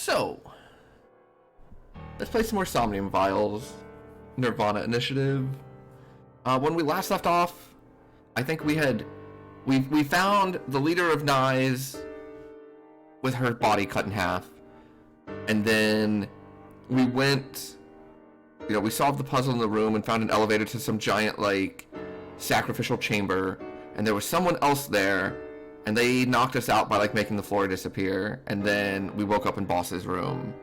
So, let's play some more Somnium Files, Nirvana Initiative. When we last left off, I think we found the leader of Nyes with her body cut in half, and then we went, we solved the puzzle in the room and found an elevator to some giant, sacrificial chamber, and there was someone else there, and they knocked us out by, making the floor disappear, and then we woke up in Boss's room.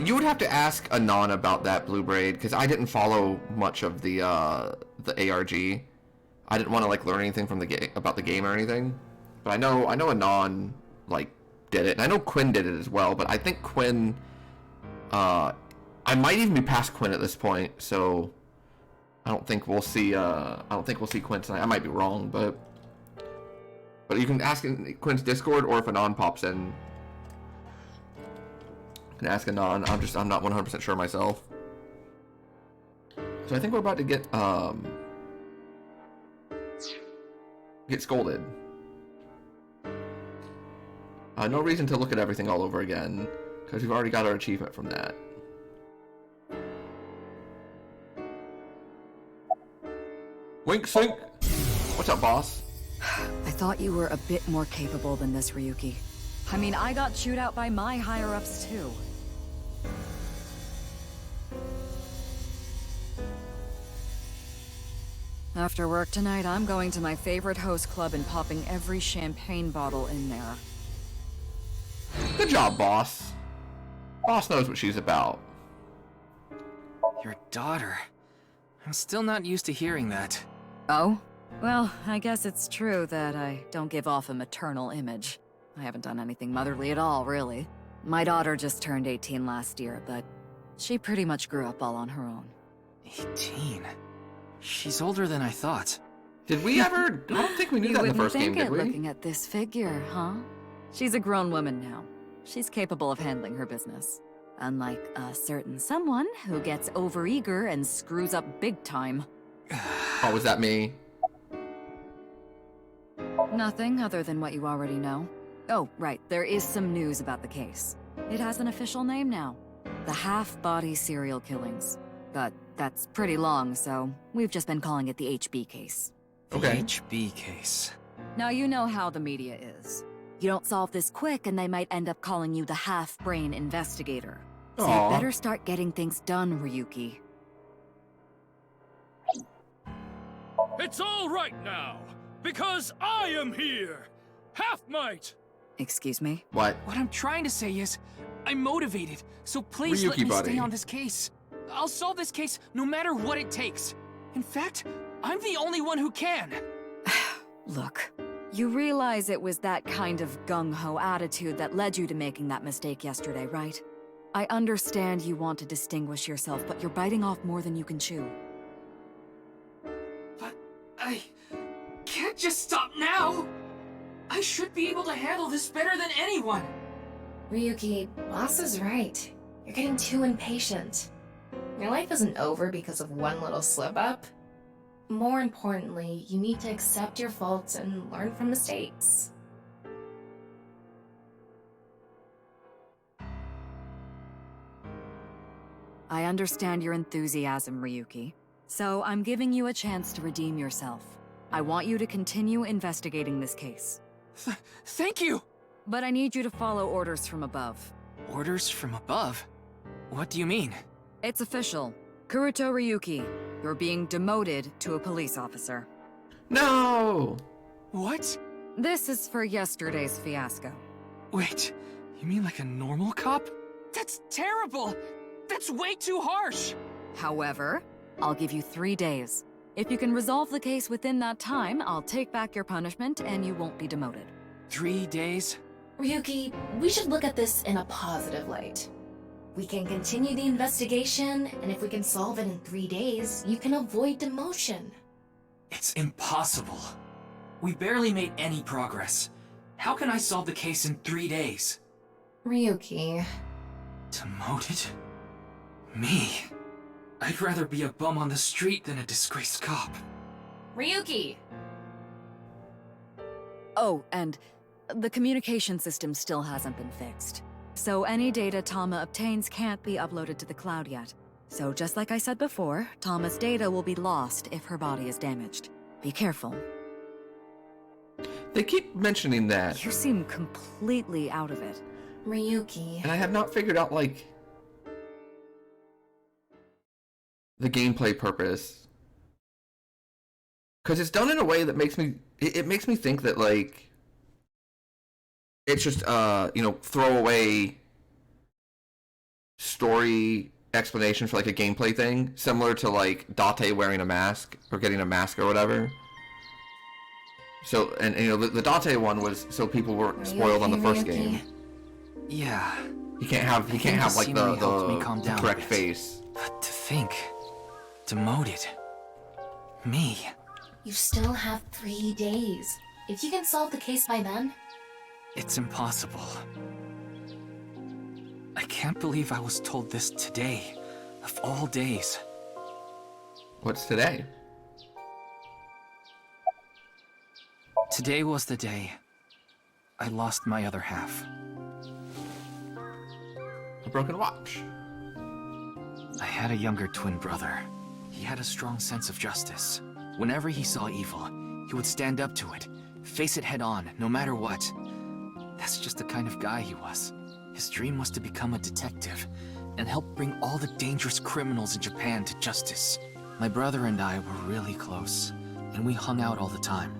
You would have to ask Anon about that Blue Braid, because I didn't follow much of the ARG. I didn't want to learn anything from about the game or anything. But I know Anon did it, and I know Quinn did it as well. But I think Quinn, I might even be past Quinn at this point, so I don't think we'll see. Quinn tonight. I might be wrong, but you can ask in Quinn's Discord, or if Anon pops in. Can ask Anon. I'm not 100% sure myself. So I think we're about to get scolded. No reason to look at everything all over again, because we've already got our achievement from that. Wink sink. What's up, boss? I thought you were a bit more capable than this, Ryuki. I mean, I got chewed out by my higher-ups, too. After work tonight, I'm going to my favorite host club and popping every champagne bottle in there. Good job, boss. Boss knows what she's about. Your daughter. I'm still not used to hearing that. Oh? Well, I guess it's true that I don't give off a maternal image. I haven't done anything motherly at all, really. My daughter just turned 18 last year, but she pretty much grew up all on her own. 18? She's older than I thought. Did we ever? I don't think we knew that in the first game, did we? Looking at this figure, huh? She's a grown woman now. She's capable of handling her business. Unlike a certain someone who gets overeager and screws up big time. Oh, was that me? Nothing other than what you already know. Oh, right, there is some news about the case. It has an official name now. The half-body serial killings. But that's pretty long, so we've just been calling it the HB case. Okay. The HB case. Now you know how the media is. You don't solve this quick and they might end up calling you the half-brain investigator. So Aww. you better start getting things done, Ryuki. It's all right now, because I am here! Half-might! Excuse me? What? What I'm trying to say is, I'm motivated, so please Ryuki, let me buddy. stay on this case. I'll solve this case no matter what it takes. In fact, I'm the only one who can. Look, you realize it was that kind of gung-ho attitude that led you to making that mistake yesterday, right? I understand you want to distinguish yourself, but you're biting off more than you can chew. But I can't just stop now. I should be able to handle this better than anyone. Ryuki, boss is right. You're getting too impatient. Your life isn't over because of one little slip-up. More importantly, you need to accept your faults and learn from mistakes. I understand your enthusiasm, Ryuki. So I'm giving you a chance to redeem yourself. I want you to continue investigating this case. Thank you! But I need you to follow orders from above. Orders from above? What do you mean? It's official. Kuruto Ryuki, you're being demoted to a police officer. No! What? This is for yesterday's fiasco. Wait, you mean like a normal cop? That's terrible! That's way too harsh! However, I'll give you 3 days. If you can resolve the case within that time, I'll take back your punishment and you won't be demoted. 3 days? Ryuki, we should look at this in a positive light. We can continue the investigation, and if we can solve it in 3 days, you can avoid demotion. It's impossible. We barely made any progress. How can I solve the case in 3 days? Ryuki... Demoted? Me? I'd rather be a bum on the street than a disgraced cop. Ryuki! Oh, and The communication system still hasn't been fixed. So any data Tama obtains can't be uploaded to the cloud yet. So just like I said before, Tama's data will be lost if her body is damaged. Be careful. They keep mentioning that, You seem completely out of it. Ryuki. and I have not figured out, like, the gameplay purpose. Because it's done in a way that makes me... It makes me think that, like, it's just, throwaway story explanation for, like, a gameplay thing. Similar to, like, Date wearing a mask, or getting a mask or whatever. So, and the Date one was so people weren't spoiled on the first game. Yeah, He can't have the like scenery helped me calm the down a correct bit. face. but to think... Demoted. Me. You still have 3 days. If you can solve the case by then, It's impossible. I can't believe I was told this today, of all days. What's today? Today was the day I lost my other half. A broken watch. I had a younger twin brother. He had a strong sense of justice. Whenever he saw evil, he would stand up to it, face it head on, no matter what. That's just the kind of guy he was. His dream was to become a detective and help bring all the dangerous criminals in Japan to justice. My brother and I were really close, and we hung out all the time.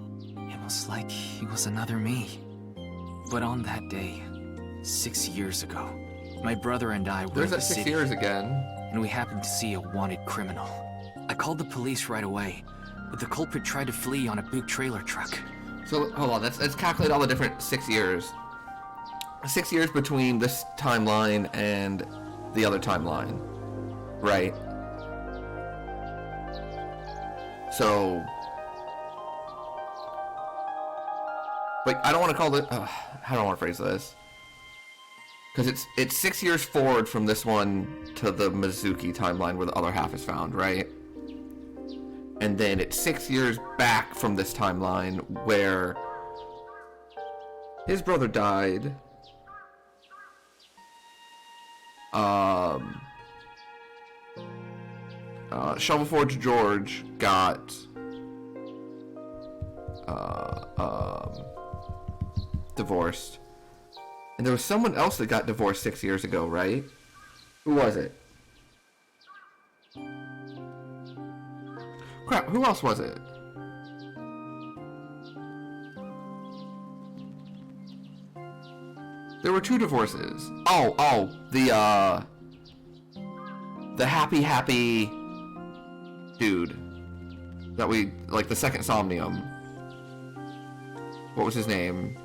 It was like he was another me. But on that day, 6 years ago, my brother and I were There's in the that 6 city, years again. and we happened to see a wanted criminal. I called the police right away, but the culprit tried to flee on a big trailer truck. So hold on, let's calculate all the different 6 years. 6 years between this timeline and the other timeline, right? So, but I don't want to call it. How do I want to phrase this? Because it's 6 years forward from this one to the Mizuki timeline where the other half is found, right? And then it's 6 years back from this timeline where his brother died. Shovelforge George got divorced. And there was someone else that got divorced 6 years ago, right? Who was it? Crap, who else was it? There were 2 divorces. Oh, the happy dude that we, like, the second Somnium. What was his name?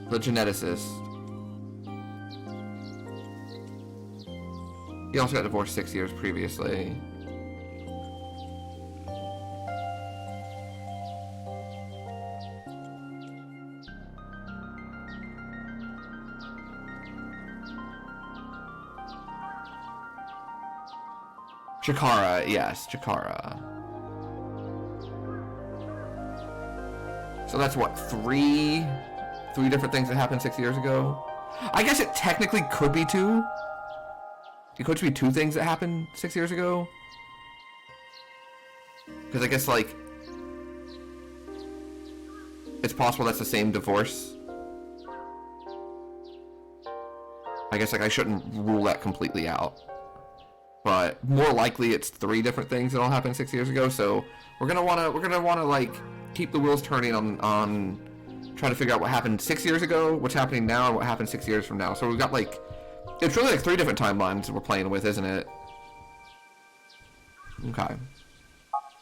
The geneticist. He also got divorced 6 years previously. Chikara, yes, Chikara. So that's what, three different things that happened 6 years ago? I guess it technically could be 2. It could be 2 things that happened 6 years ago. Because I guess, like, it's possible that's the same divorce. I guess, like, I shouldn't rule that completely out. But more likely it's 3 different things that all happened 6 years ago, so we're gonna wanna like keep the wheels turning on trying to figure out what happened 6 years ago, what's happening now, and what happened 6 years from now. So we've got, like, it's really like 3 different timelines we're playing with, isn't it? Okay.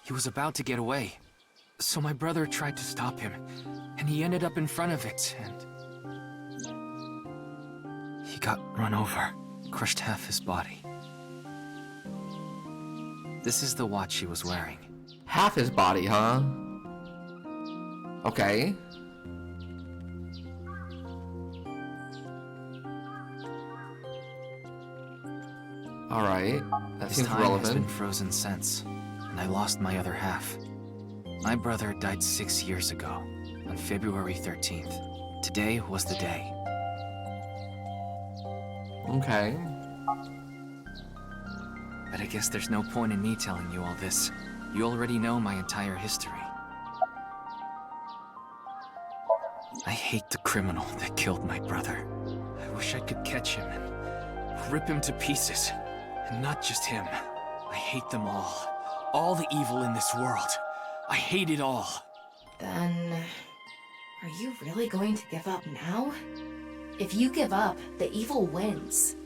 He was about to get away, so my brother tried to stop him, and he ended up in front of it, and he got run over, crushed half his body. This is the watch he was wearing. Half his body, huh? Okay. Alright. That His seems time has relevant. been frozen since, and I lost my other half. My brother died 6 years ago. on February 13th. Today was the day. Okay. But I guess there's no point in me telling you all this. You already know my entire history. I hate the criminal that killed my brother. I wish I could catch him and rip him to pieces. And not just him. I hate them all. All the evil in this world. I hate it all. Then, are you really going to give up now? If you give up, the evil wins.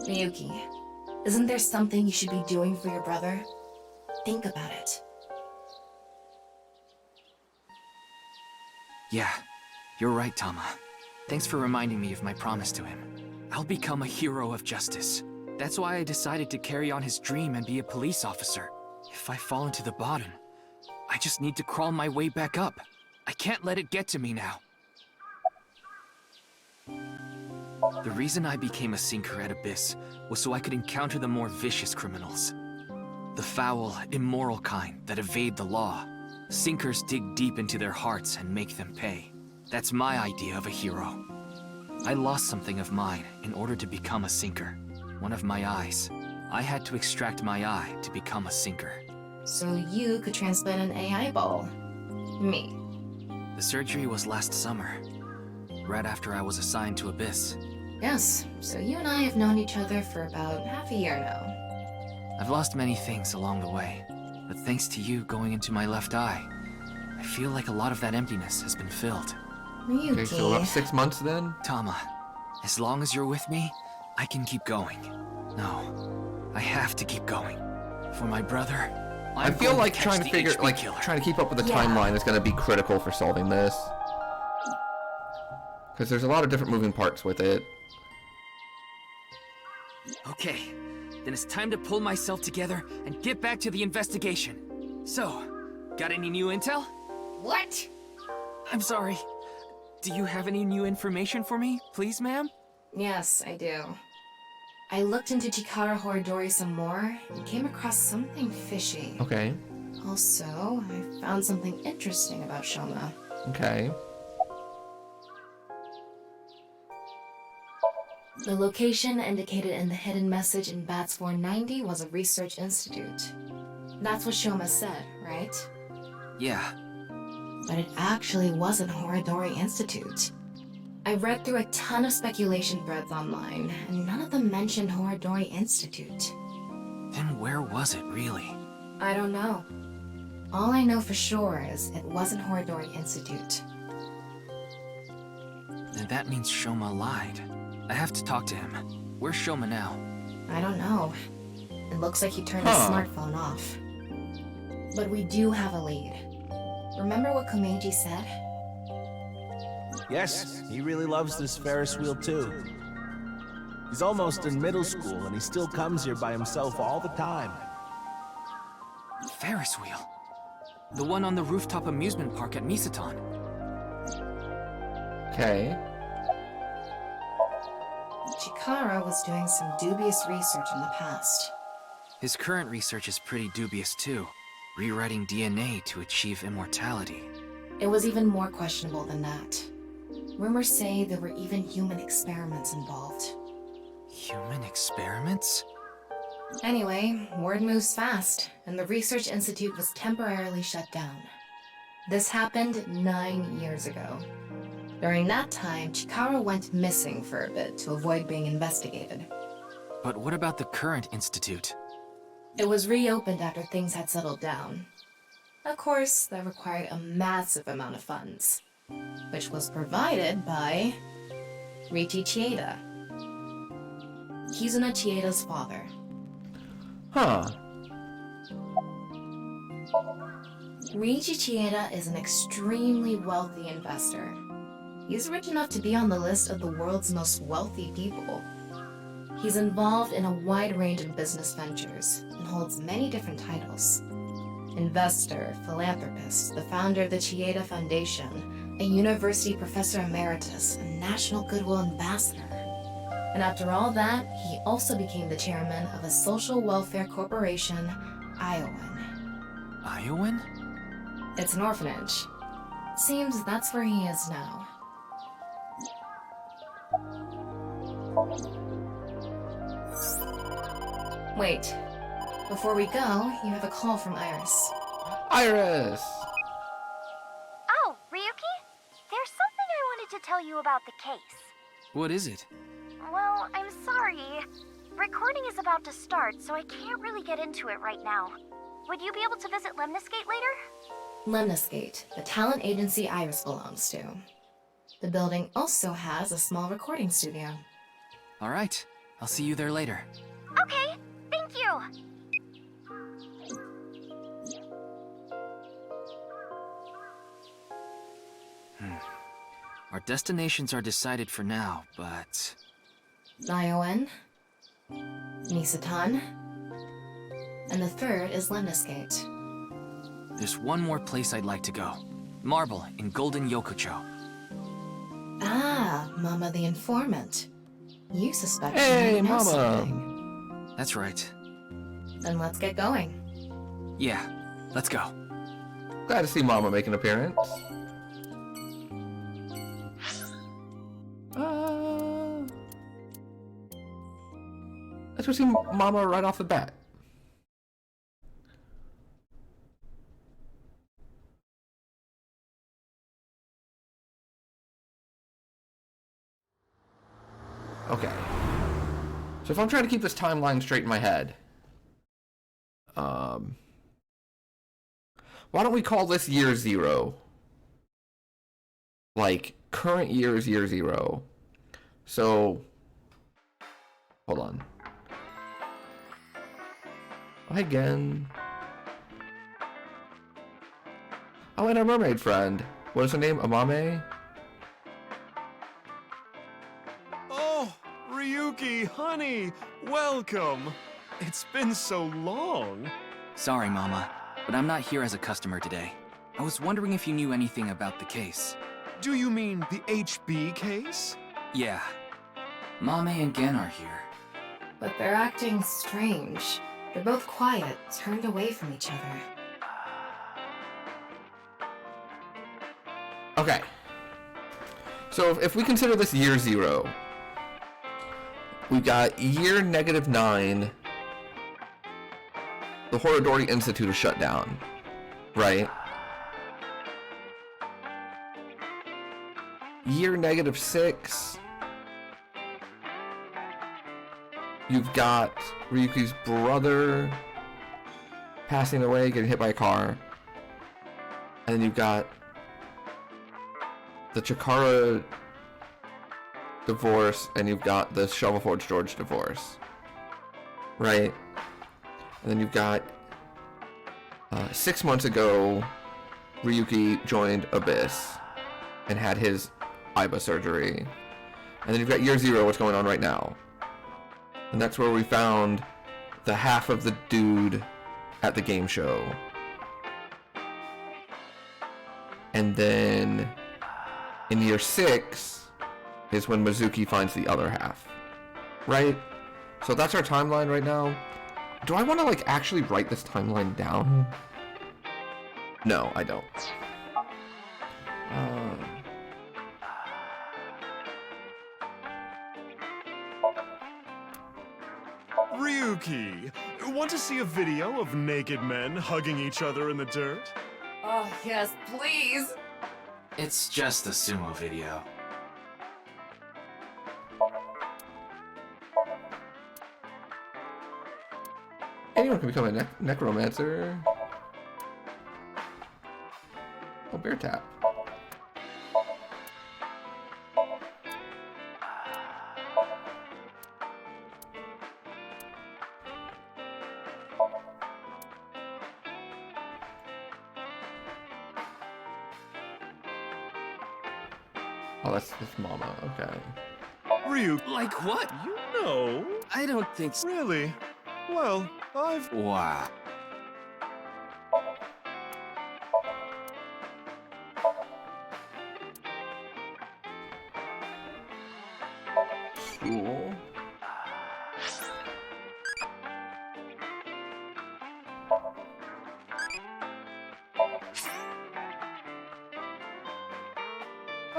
Miyuki, isn't there something you should be doing for your brother? Think about it. Yeah, you're right, Tama. Thanks for reminding me of my promise to him. I'll become a hero of justice. That's why I decided to carry on his dream and be a police officer. If I fall into the bottom, I just need to crawl my way back up. I can't let it get to me now. The reason I became a sinker at Abyss was so I could encounter the more vicious criminals. The foul, immoral kind that evade the law. Sinkers dig deep into their hearts and make them pay. That's my idea of a hero. I lost something of mine in order to become a sinker. One of my eyes. I had to extract my eye to become a sinker. So you could transplant an AI ball. Me. The surgery was last summer, right after I was assigned to Abyss. Yes, so you and I have known each other for about half a year now. I've lost many things along the way, but thanks to you going into my left eye, I feel like a lot of that emptiness has been filled. Miyuki. Okay, so about 6 months then? Tama, as long as you're with me, I can keep going. No, I have to keep going. For my brother, I feel like trying to figure, like, trying to keep up with the timeline is going to be critical for solving this. Because there's a lot of different moving parts with it. Okay, then it's time to pull myself together and get back to the investigation. So, got any new intel? What? I'm sorry. Do you have any new information for me, please, ma'am? Yes, I do. I looked into Chikara Horidori some more and came across something fishy. Okay. Also, I found something interesting about Shoma. Okay. The location indicated in the hidden message in Bats 490 was a research institute. That's what Shoma said, right? Yeah. But it actually wasn't Horidori Institute. I read through a ton of speculation threads online, and none of them mentioned Horidori Institute. Then where was it, really? I don't know. All I know for sure is it wasn't Horidori Institute. Then that means Shoma lied. I have to talk to him. Where's Shoma now? I don't know. It looks like he turned his smartphone off. But we do have a lead. Remember what Komeiji said? Yes, he really loves this Ferris wheel too. He's almost in middle school and he still comes here by himself all the time. Ferris wheel? The one on the rooftop amusement park at Misaton. Okay. Chikara was doing some dubious research in the past. His current research is pretty dubious too. Rewriting DNA to achieve immortality. It was even more questionable than that. Rumors say there were even human experiments involved. Human experiments? Anyway, word moves fast, and the Research Institute was temporarily shut down. This happened 9 years ago. During that time, Chikara went missing for a bit to avoid being investigated. But what about the current institute? It was reopened after things had settled down. Of course, that required a massive amount of funds, which was provided by Riichi Chieda. Kizuna Chieda's father. Huh. Riichi Chieda is an extremely wealthy investor. He's rich enough to be on the list of the world's most wealthy people. He's involved in a wide range of business ventures and holds many different titles. Investor, philanthropist, the founder of the Chieda Foundation, a university professor emeritus, and national goodwill ambassador. And after all that, he also became the chairman of a social welfare corporation, Iowan. Iowan? It's an orphanage. Seems that's where he is now. Wait. Before we go, you have a call from Iris. Iris! Oh, Ryuki? There's something I wanted to tell you about the case. What is it? Well, I'm sorry. Recording is about to start, so I can't really get into it right now. Would you be able to visit Lemniscate later? Lemniscate, the talent agency Iris belongs to. The building also has a small recording studio. All right, I'll see you there later. Okay, thank you! Our destinations are decided for now, but... Nioen, Nisatan, and the third is Lemniscate. there's one more place I'd like to go. Marble in Golden Yokocho. Ah, Mama the informant. You suspect Hey, you might know Mama. something. That's right. Then let's get going. Yeah, let's go. Glad to see Mama make an appearance. Let's go see Mama right off the bat. Okay. So if I'm trying to keep this timeline straight in my head, why don't we call this year 0? Like, current year is year 0. So, hold on. Again. Oh, and our mermaid friend. What is her name? Amame? Oh, Ryuki, honey, welcome. It's been so long. Sorry, Mama, but I'm not here as a customer today. I was wondering if you knew anything about the case. Do you mean the HB case? Yeah. Mame and Gen are here. But they're acting strange. They're both quiet, turned away from each other. Okay. So if we consider this year 0, we got year -9. The Horodori Institute is shut down, right? Year -6. You've got Ryuki's brother passing away, getting hit by a car. And then you've got the Chikara divorce, and you've got the Shovelforge George divorce. Right? And then you've got 6 months ago, Ryuki joined Abyss and had his IBA surgery. And then you've got year 0, what's going on right now. And that's where we found the half of the dude at the game show. And then in year 6 is when Mizuki finds the other half. Right? So that's our timeline right now. Do I want to, like, actually write this timeline down? No, I don't. Ryuki, want to see a video of naked men hugging each other in the dirt? Oh, yes, please! It's just a sumo video. Anyone can become a necromancer. Oh, bear tap. Oh, that's Mama. Okay. Ryuki, Like what? you know? I don't think so. Really? Well, I've... Wow. Cool.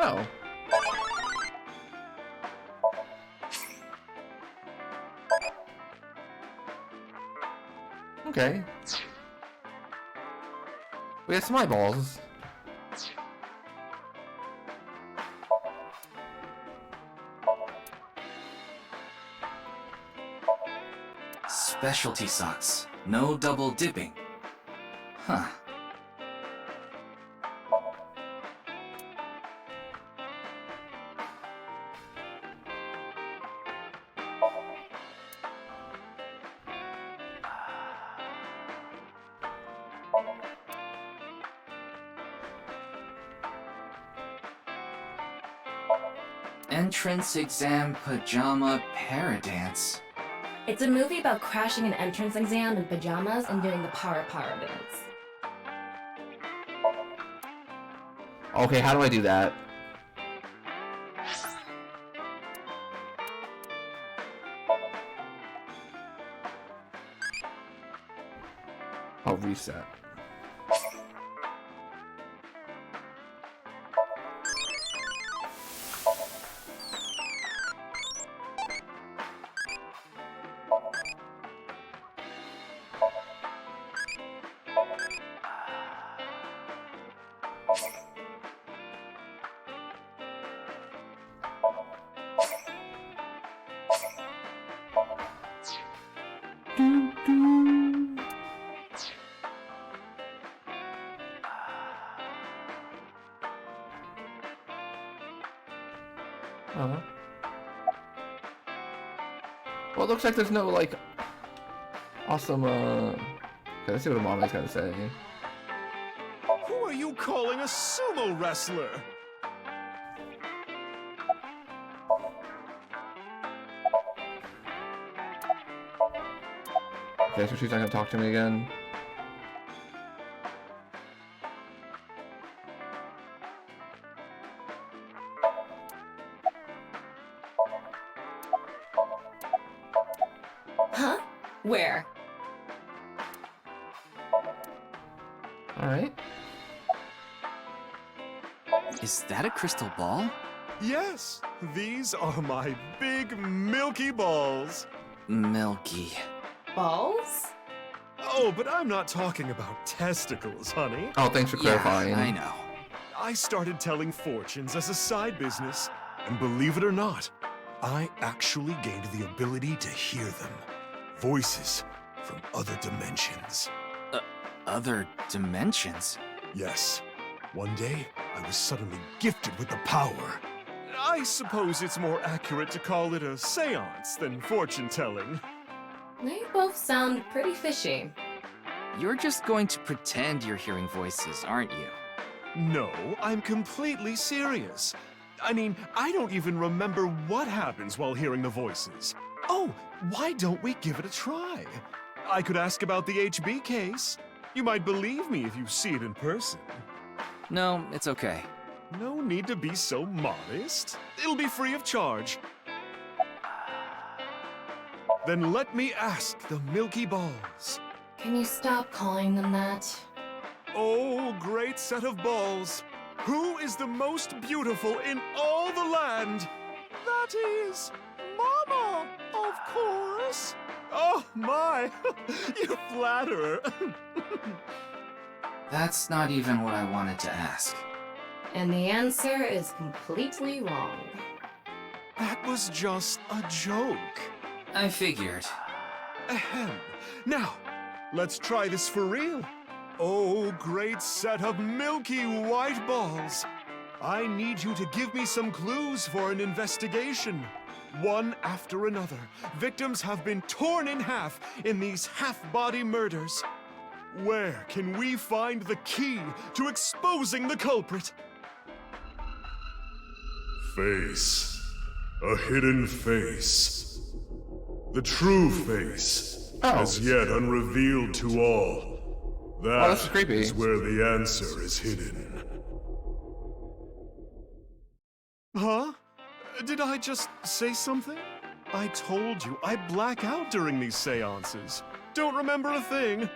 Oh. Okay. We have some eyeballs. Specialty socks. No double dipping. Huh. Entrance exam pajama paradance. It's a movie about crashing an entrance exam in pajamas and doing the para dance. Okay, how do I do that? I'll reset. Well, it looks like there's no, like, awesome, okay, let's see what Amana's gotta say. Who are you calling a sumo wrestler? Okay, so she's not gonna talk to me again. Huh? Where? Alright. Is that a crystal ball? Yes, these are my big milky balls. Milky. Balls? Oh, but I'm not talking about testicles, honey. Oh, thanks for clarifying. Yeah, I know. I started telling fortunes as a side business, and believe it or not, I actually gained the ability to hear them. Voices from other dimensions. Other dimensions? Yes. One day, I was suddenly gifted with the power. I suppose it's more accurate to call it a seance than fortune-telling. They both sound pretty fishy. You're just going to pretend you're hearing voices, aren't you? No, I'm completely serious. I mean, I don't even remember what happens while hearing the voices. Oh, why don't we give it a try? I could ask about the HB case. You might believe me if you see it in person. No, it's okay. No need to be so modest. It'll be free of charge. Then let me ask the Milky Balls. Can you stop calling them that? Oh, great set of balls. Who is the most beautiful in all the land? That is Mama, of course. Oh my, you flatterer. That's not even what I wanted to ask. And the answer is completely wrong. That was just a joke. I figured. Ahem. Now, let's try this for real. Oh, great set of milky white balls. I need you to give me some clues for an investigation. One after another, victims have been torn in half in these half-body murders. Where can we find the key to exposing the culprit? Face. A hidden face. The true face, as yet unrevealed to all. That that's creepy. is where the answer is hidden. Huh? Did I just say something? I told you, I black out during these seances. Don't remember a thing.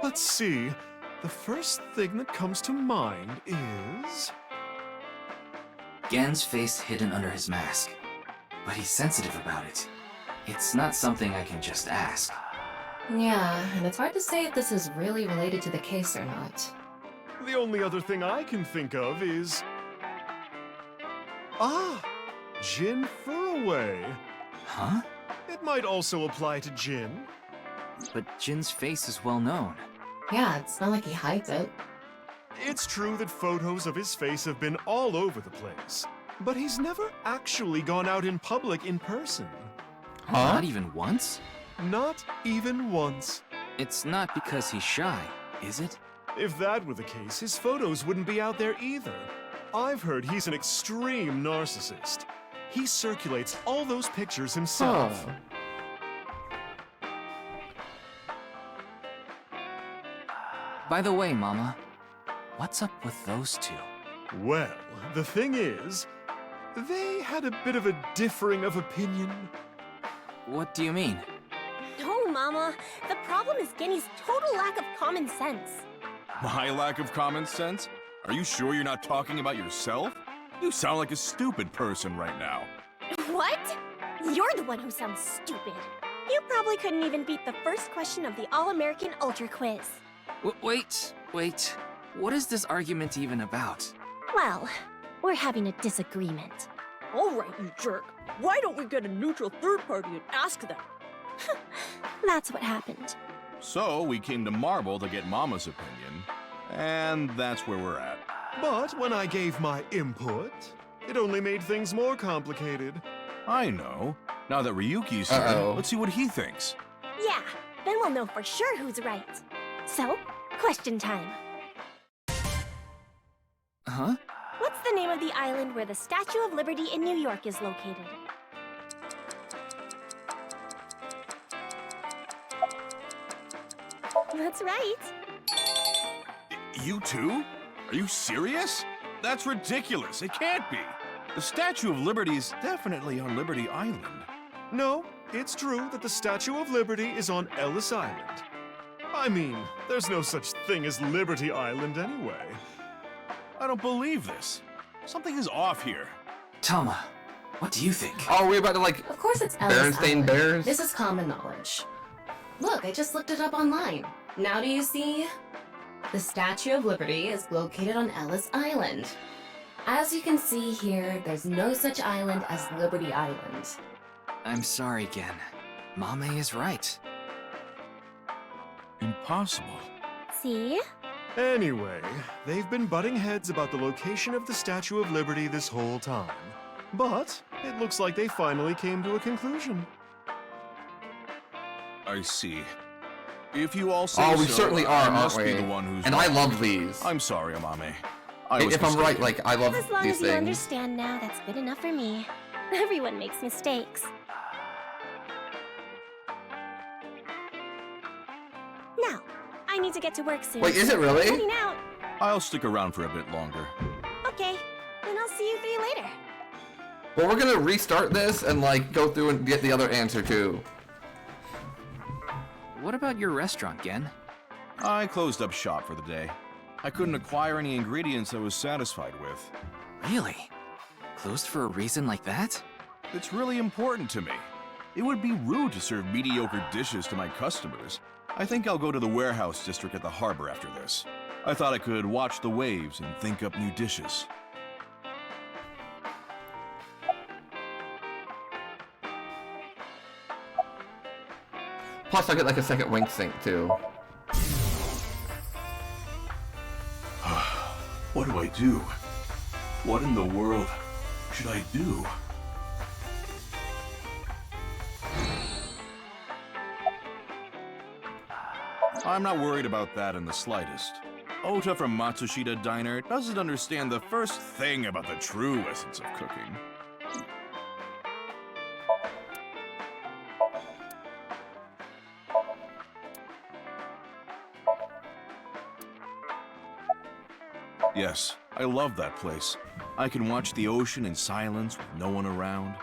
Let's see. the first thing that comes to mind is... Gen's face hidden under his mask. But he's sensitive about it. It's not something I can just ask. Yeah, and it's hard to say if this is really related to the case or not. The only other thing I can think of is... Ah! Jin Furaway. Huh? It might also apply to Jin. But Jin's face is well known. Yeah, it's not like he hides it. It's true that photos of his face have been all over the place, but he's never actually gone out in public in person. Huh? Not even once? Not even once. It's not because he's shy, is it? If that were the case, his photos wouldn't be out there either. I've heard he's an extreme narcissist. He circulates all those pictures himself. Huh. By the way, Mama, what's up with those two? Well, the thing is, they had a bit of a differing of opinion. What do you mean? No, Mama. The problem is Genny's total lack of common sense. My lack of common sense? Are you sure you're not talking about yourself? You sound like a stupid person right now. What? You're the one who sounds stupid. You probably couldn't even beat the first question of the All-American Ultra Quiz. Wait. What is this argument even about? Well, we're having a disagreement. All right, you jerk. Why don't we get a neutral third party and ask them? That's what happened. So, we came to Marble to get Mama's opinion, and that's where we're at. But when I gave my input, it only made things more complicated. I know. Now that Ryuki's here, let's see what he thinks. Yeah, then we'll know for sure who's right. So, question time. Huh? What's the name of the island where the Statue of Liberty in New York is located? That's right. You too? Are you serious? That's ridiculous. It can't be. The Statue of Liberty is definitely on Liberty Island. No, it's true that the Statue of Liberty is on Ellis Island. I mean, there's no such thing as Liberty Island anyway. I don't believe this. Something is off here. Tama, what do you think? Oh, are we about to like Of course it's Ellis Berenstain Island. Bears? This is common knowledge. Look, I just looked it up online. Now do you see? The Statue of Liberty is located on Ellis Island. As you can see here, there's no such island as Liberty Island. I'm sorry, Gen. Mame is right. Impossible. See? Anyway, they've been butting heads about the location of the Statue of Liberty this whole time. But it looks like they finally came to a conclusion. I see. If you all say Oh, we so, certainly I are, must aren't be we? the one who's And I wrong. love these. I'm sorry, Amame. I was If I'm right, mistaken. like, I love As long these as you things. understand now, that's good enough for me. Everyone makes mistakes. Now, I need to get to work soon. Wait, is it really? Heading out. I'll stick around for a bit longer. Okay, then I'll see you three later. Well, we're gonna restart this and like go through and get the other answer too. What about your restaurant, Gen? I closed up shop for the day. I couldn't acquire any ingredients I was satisfied with. Really? Closed for a reason like that? It's really important to me. It would be rude to serve mediocre dishes to my customers. I think I'll go to the warehouse district at the harbor after this. I thought I could watch the waves and think up new dishes. Plus, I get like a second wink sync too. What do I do? What in the world should I do? I'm not worried about that in the slightest. Ota from Matsushita Diner doesn't understand the first thing about the true essence of cooking. Yes, I love that place. I can watch the ocean in silence with no one around.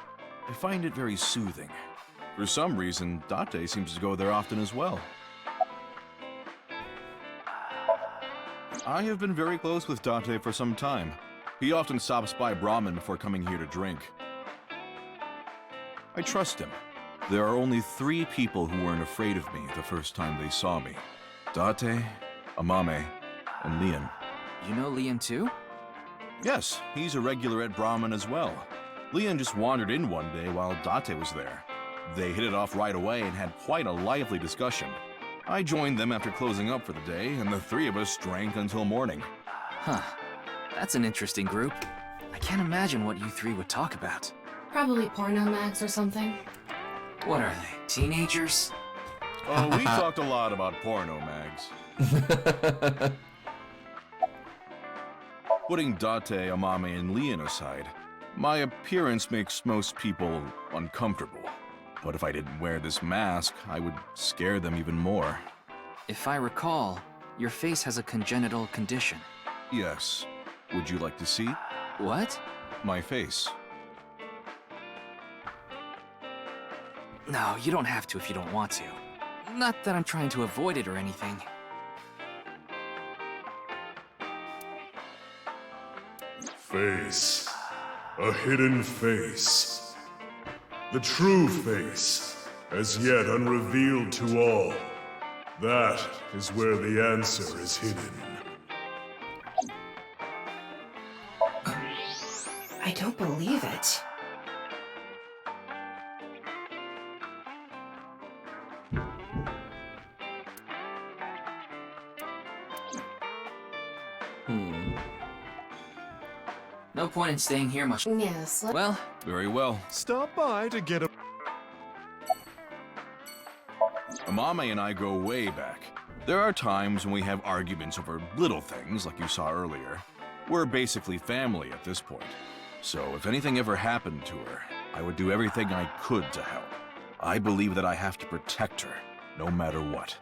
I find it very soothing. For some reason, Date seems to go there often as well. I have been very close with Date for some time. He often stops by Brahmin before coming here to drink. I trust him. There are only 3 people who weren't afraid of me the first time they saw me. Date, Amame, and Leon. You know Leon too? Yes, he's a regular at Brahmin as well. Leon just wandered in one day while Date was there. They hit it off right away and had quite a lively discussion. I joined them after closing up for the day, and the 3 of us drank until morning. Huh. That's an interesting group. I can't imagine what you 3 would talk about. Probably porno mags or something. What are they, teenagers? Oh, we talked a lot about porno mags. Putting Date, Amame, and Leon aside, my appearance makes most people uncomfortable. But if I didn't wear this mask, I would scare them even more. If I recall, your face has a congenital condition. Yes. Would you like to see? What? My face. No, you don't have to if you don't want to. Not that I'm trying to avoid it or anything. Face. A hidden face. The true face, as yet unrevealed to all. That is where the answer is hidden. I don't believe it. No point in staying here much. Yes. Well, very well. Stop by to get a... Amame and I go way back. There are times when we have arguments over little things, like you saw earlier. We're basically family at this point. So if anything ever happened to her, I would do everything I could to help. I believe that I have to protect her, no matter what.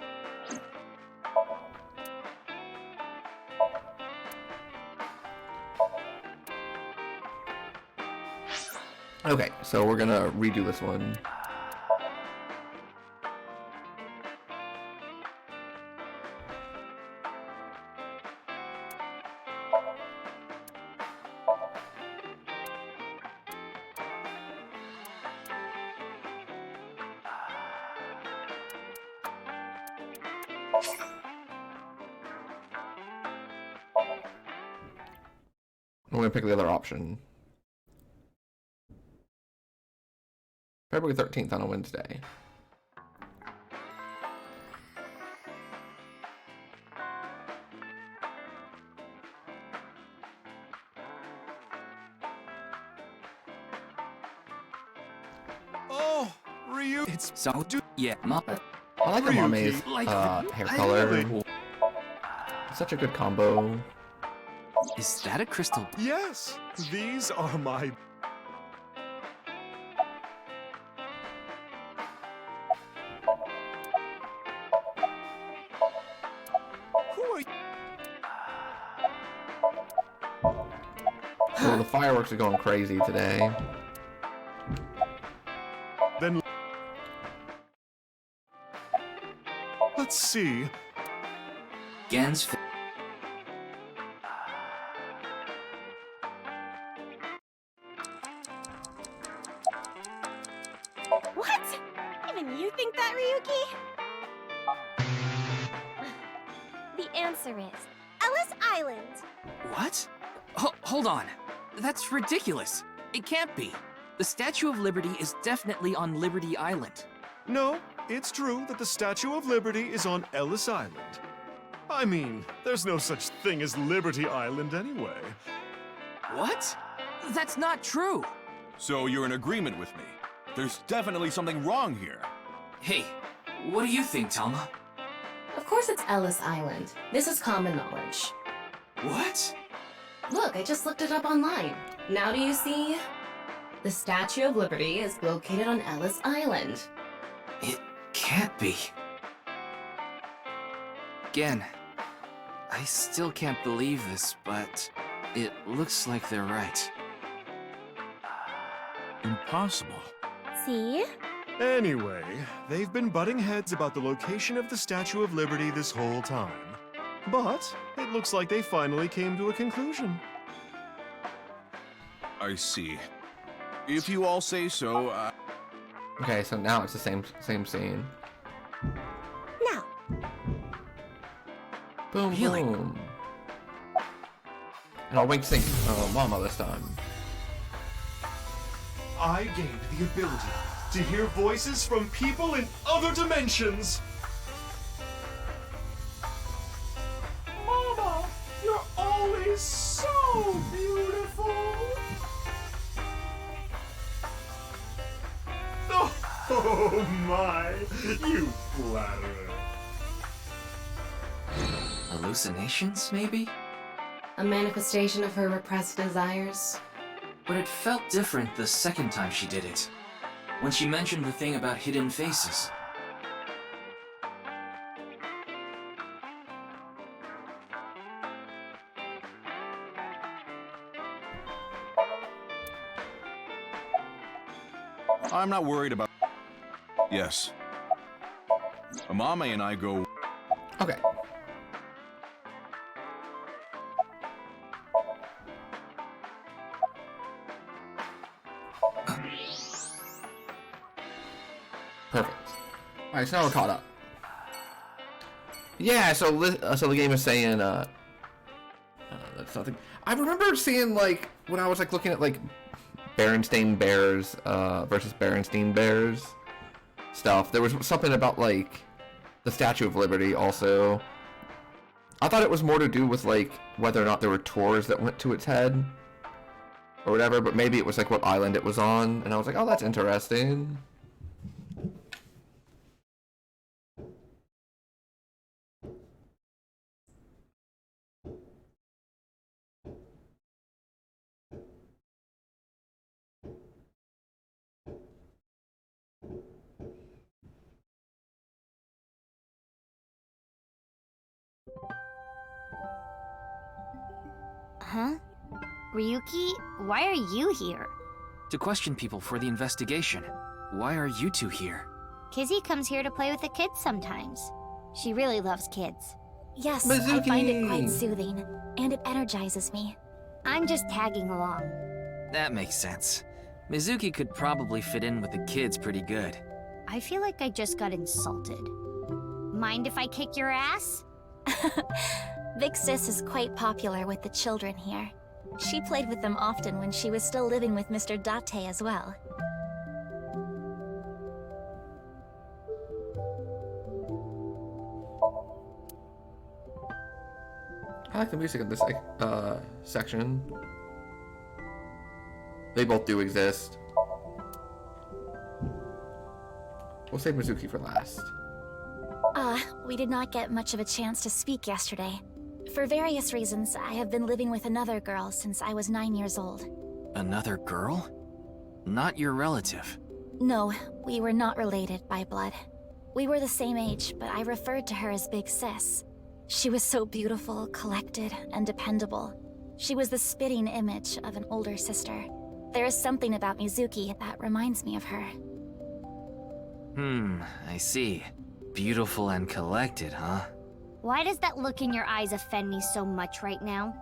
Okay, so we're gonna redo this one. I'm gonna pick the other option. February 13th on a Wednesday. Oh, Ryu, it's... So, yeah, I like Amame's hair color. Such a good combo. Is that a crystal? Yes, these are my... So the fireworks are going crazy today. Then... Let's see. Gen's... What? Even you think that, Ryuki? The answer is Ellis Island. What? Hold on. That's ridiculous. It can't be. The Statue of Liberty is definitely on Liberty Island. No, it's true that the Statue of Liberty is on Ellis Island. I mean, there's no such thing as Liberty Island anyway. What? That's not true. So you're in agreement with me. There's definitely something wrong here. Hey, what do you think, Talma? Of course it's Ellis Island. This is common knowledge. What? Look, I just looked it up online. Now do you see? The Statue of Liberty is located on Ellis Island. It can't be. Gen, I still can't believe this, but it looks like they're right. Impossible. See? Anyway, they've been butting heads about the location of the Statue of Liberty this whole time. But it looks like they finally came to a conclusion. I see. If you all say so, Okay, so now it's the same scene. Now, Boom, Really? boom. And I'll wink sync Mama this time. I gained the ability to hear voices from people in other dimensions. Mama, you're always so beautiful. Oh my, you flatterer. Hallucinations, maybe? A manifestation of her repressed desires. But it felt different the second time she did it. When she mentioned the thing about hidden faces. I'm not worried about... Yes. Mama and I go... Okay. Perfect. Alright, so now we're caught up. Yeah, so the game is saying, that's nothing. I remember seeing, like, when I was, like, looking at, like, Berenstain Bears, versus Berenstain Bears stuff, there was something about, like, the Statue of Liberty also. I thought it was more to do with, like, whether or not there were tours that went to its head, or whatever, but maybe it was, like, what island it was on, and I was like, oh, that's interesting. Huh? Ryuki, why are you here? To question people for the investigation. Why are you two here? Kizzy comes here to play with the kids sometimes. She really loves kids. yes, I find it quite Mizuki! soothing, and it energizes me. I'm just tagging along. That makes sense. Mizuki could probably fit in with the kids pretty good. I feel like I just got insulted. Mind if I kick your ass? Big Sis is quite popular with the children here. She played with them often when she was still living with Mr. Date as well. I like the music in this section. They both do exist. We'll save Mizuki for last. We did not get much of a chance to speak yesterday. For various reasons, I have been living with another girl since I was 9 years old. Another girl? Not your relative. No, we were not related by blood. We were the same age, but I referred to her as Big Sis. She was so beautiful, collected, and dependable. She was the spitting image of an older sister. There is something about Mizuki that reminds me of her. I see. Beautiful and collected, huh? Why does that look in your eyes offend me so much right now?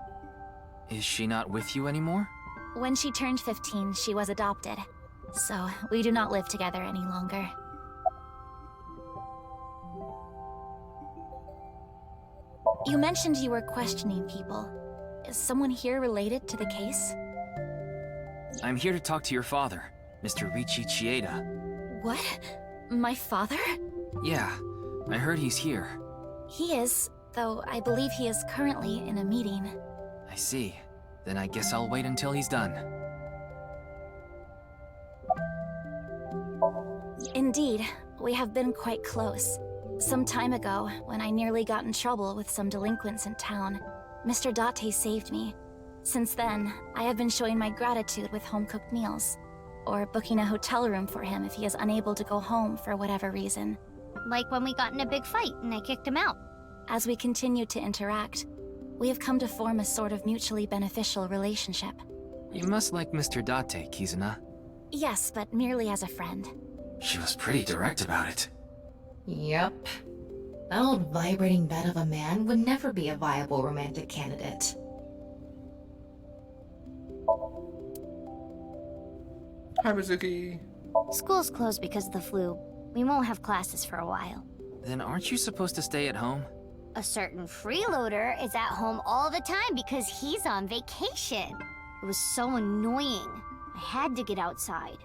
Is she not with you anymore? When she turned 15, she was adopted. So, we do not live together any longer. You mentioned you were questioning people. Is someone here related to the case? I'm here to talk to your father, Mr. Riichi Chieda. What? My father? Yeah, I heard he's here. He is, though I believe he is currently in a meeting. I see. Then I guess I'll wait until he's done. Indeed, we have been quite close. Some time ago, when I nearly got in trouble with some delinquents in town, Mr. Date saved me. Since then, I have been showing my gratitude with home-cooked meals, or booking a hotel room for him if he is unable to go home for whatever reason. Like when we got in a big fight and I kicked him out. As we continue to interact, we have come to form a sort of mutually beneficial relationship. You must like Mr. Date, Kizuna. Yes, but merely as a friend. She was pretty direct about it. Yep. That old vibrating bed of a man would never be a viable romantic candidate. Hi, Mizuki. School's closed because of the flu. We won't have classes for a while. Then aren't you supposed to stay at home? A certain freeloader is at home all the time because he's on vacation. It was so annoying. I had to get outside.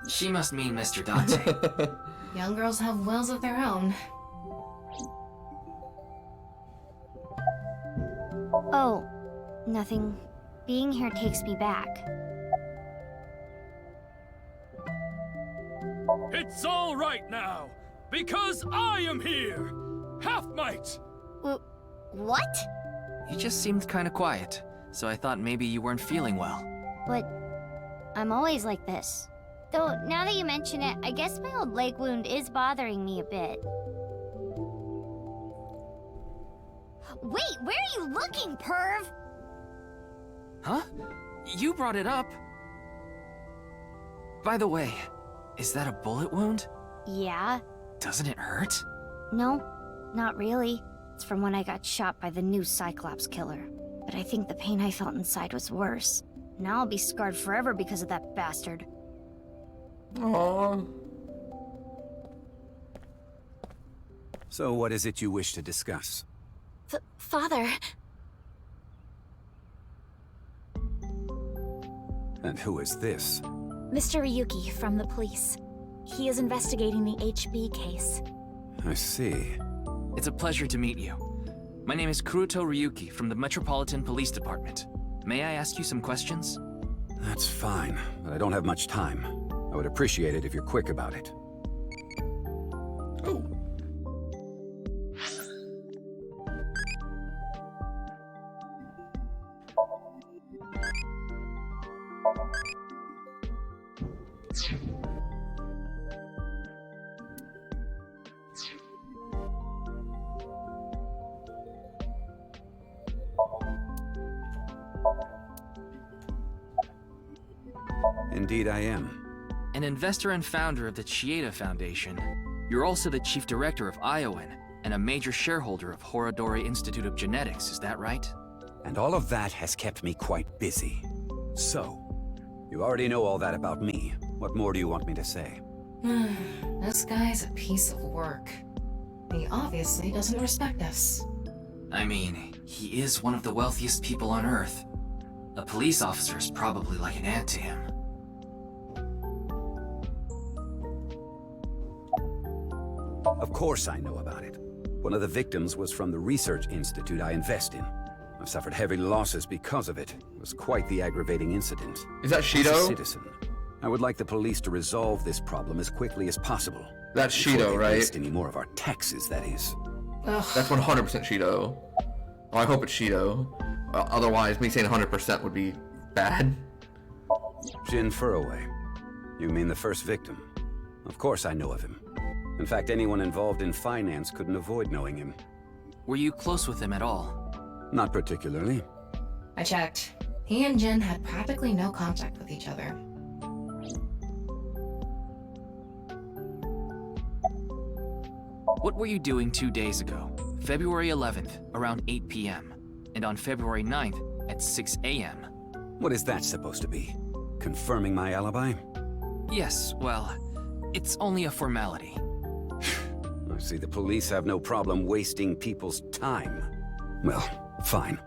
She must mean Mr. Dante. Young girls have wills of their own. Oh, nothing. Being here takes me back. It's all right now, because I am here! Half-Might! What? You just seemed kinda quiet, so I thought maybe you weren't feeling well. But I'm always like this. Though, now that you mention it, I guess my old leg wound is bothering me a bit. Wait, where are you looking, perv? Huh? You brought it up. By the way, is that a bullet wound? Yeah. Doesn't it hurt? No, not really. It's from when I got shot by the new Cyclops killer. But I think the pain I felt inside was worse. Now I'll be scarred forever because of that bastard. Aww. So what is it you wish to discuss? Father. And who is this? Mr. Ryuki from the police. He is investigating the HB case. I see. It's a pleasure to meet you. My name is Kuruto Ryuki from the Metropolitan Police Department. May I ask you some questions? That's fine, but I don't have much time. I would appreciate it if you're quick about it. Oh. Indeed I am. An investor and founder of the Chieda Foundation, you're also the chief director of Iowan and a major shareholder of Horodori Institute of Genetics, is that right? And all of that has kept me quite busy. So, you already know all that about me. What more do you want me to say? This guy's a piece of work. He obviously doesn't respect us. I mean, he is one of the wealthiest people on Earth. A police officer is probably like an ant to him. Of course I know about it. One of the victims was from the research institute I invest in. I've suffered heavy losses because of it. It was quite the aggravating incident. Is that As a Shido? citizen, I would like the police to resolve this problem as quickly as possible. That's Before Shido, they right? waste any more of our taxes, that is. That's 100% Shido. Oh, I hope it's Shido. Otherwise, me saying 100% would be bad. Jin Furroway. You mean the first victim? Of course I know of him. In fact, anyone involved in finance couldn't avoid knowing him. Were you close with him at all? Not particularly. I checked. He and Jin had practically no contact with each other. What were you doing 2 days ago, February 11th, around 8 p.m., and on February 9th at 6 a.m.? What is that supposed to be? Confirming my alibi? Yes, well, it's only a formality. I see the police have no problem wasting people's time. Well, fine.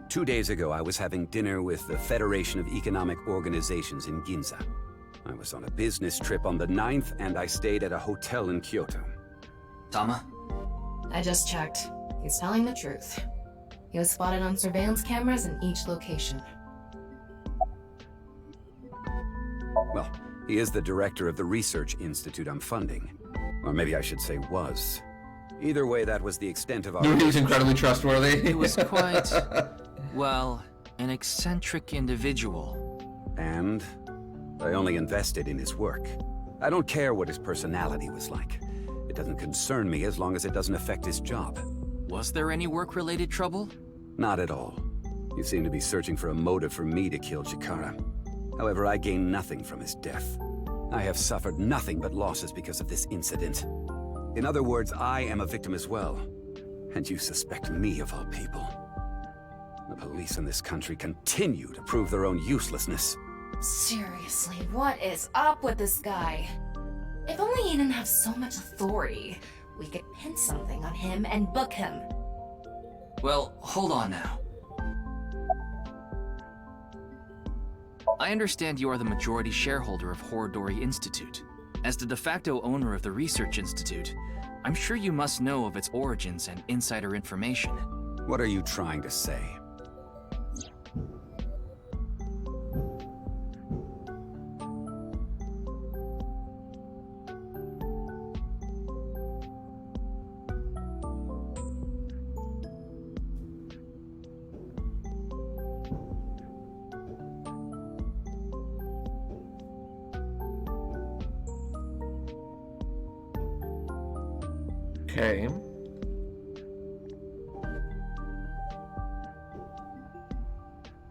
2 days ago, I was having dinner with the Federation of Economic Organizations in Ginza. I was on a business trip on the 9th, and I stayed at a hotel in Kyoto. Tama? I just checked. He's telling the truth. He was spotted on surveillance cameras in each location. Well, he is the director of the research institute I'm funding. Or maybe I should say was. Either way, that was the extent of our... He was incredibly trustworthy. He was quite, well, an eccentric individual. And I only invested in his work. I don't care what his personality was like. It doesn't concern me as long as it doesn't affect his job. Was there any work-related trouble? Not at all. You seem to be searching for a motive for me to kill Chikara. However, I gain nothing from his death. I have suffered nothing but losses because of this incident. In other words, I am a victim as well. And you suspect me of all people. The police in this country continue to prove their own uselessness. Seriously, what is up with this guy? If only he didn't have so much authority, we could pin something on him and book him. Well, hold on now. I understand you are the majority shareholder of Horodori Institute. As the de facto owner of the Research Institute, I'm sure you must know of its origins and insider information. What are you trying to say? Okay.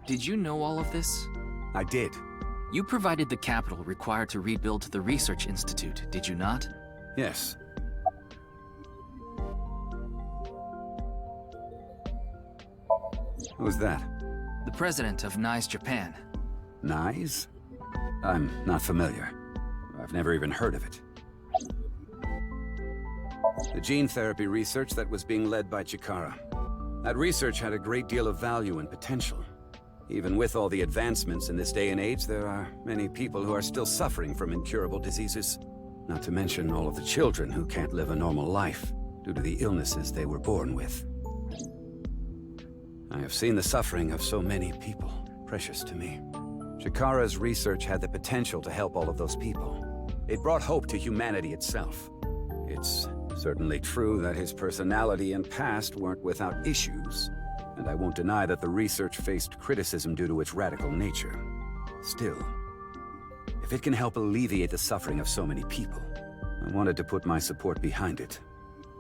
Did you know all of this? I did. You provided the capital required to rebuild the Research Institute, did you not? Yes. Who's that? The president of NICE Japan. NICE? I'm not familiar. I've never even heard of it. The gene therapy research that was being led by Chikara. That research had a great deal of value and potential. Even with all the advancements in this day and age, there are many people who are still suffering from incurable diseases. Not to mention all of the children who can't live a normal life due to the illnesses they were born with. I have seen the suffering of so many people, precious to me. Chikara's research had the potential to help all of those people. It brought hope to humanity itself. It's certainly true that his personality and past weren't without issues, and I won't deny that the research faced criticism due to its radical nature. Still, if it can help alleviate the suffering of so many people, I wanted to put my support behind it.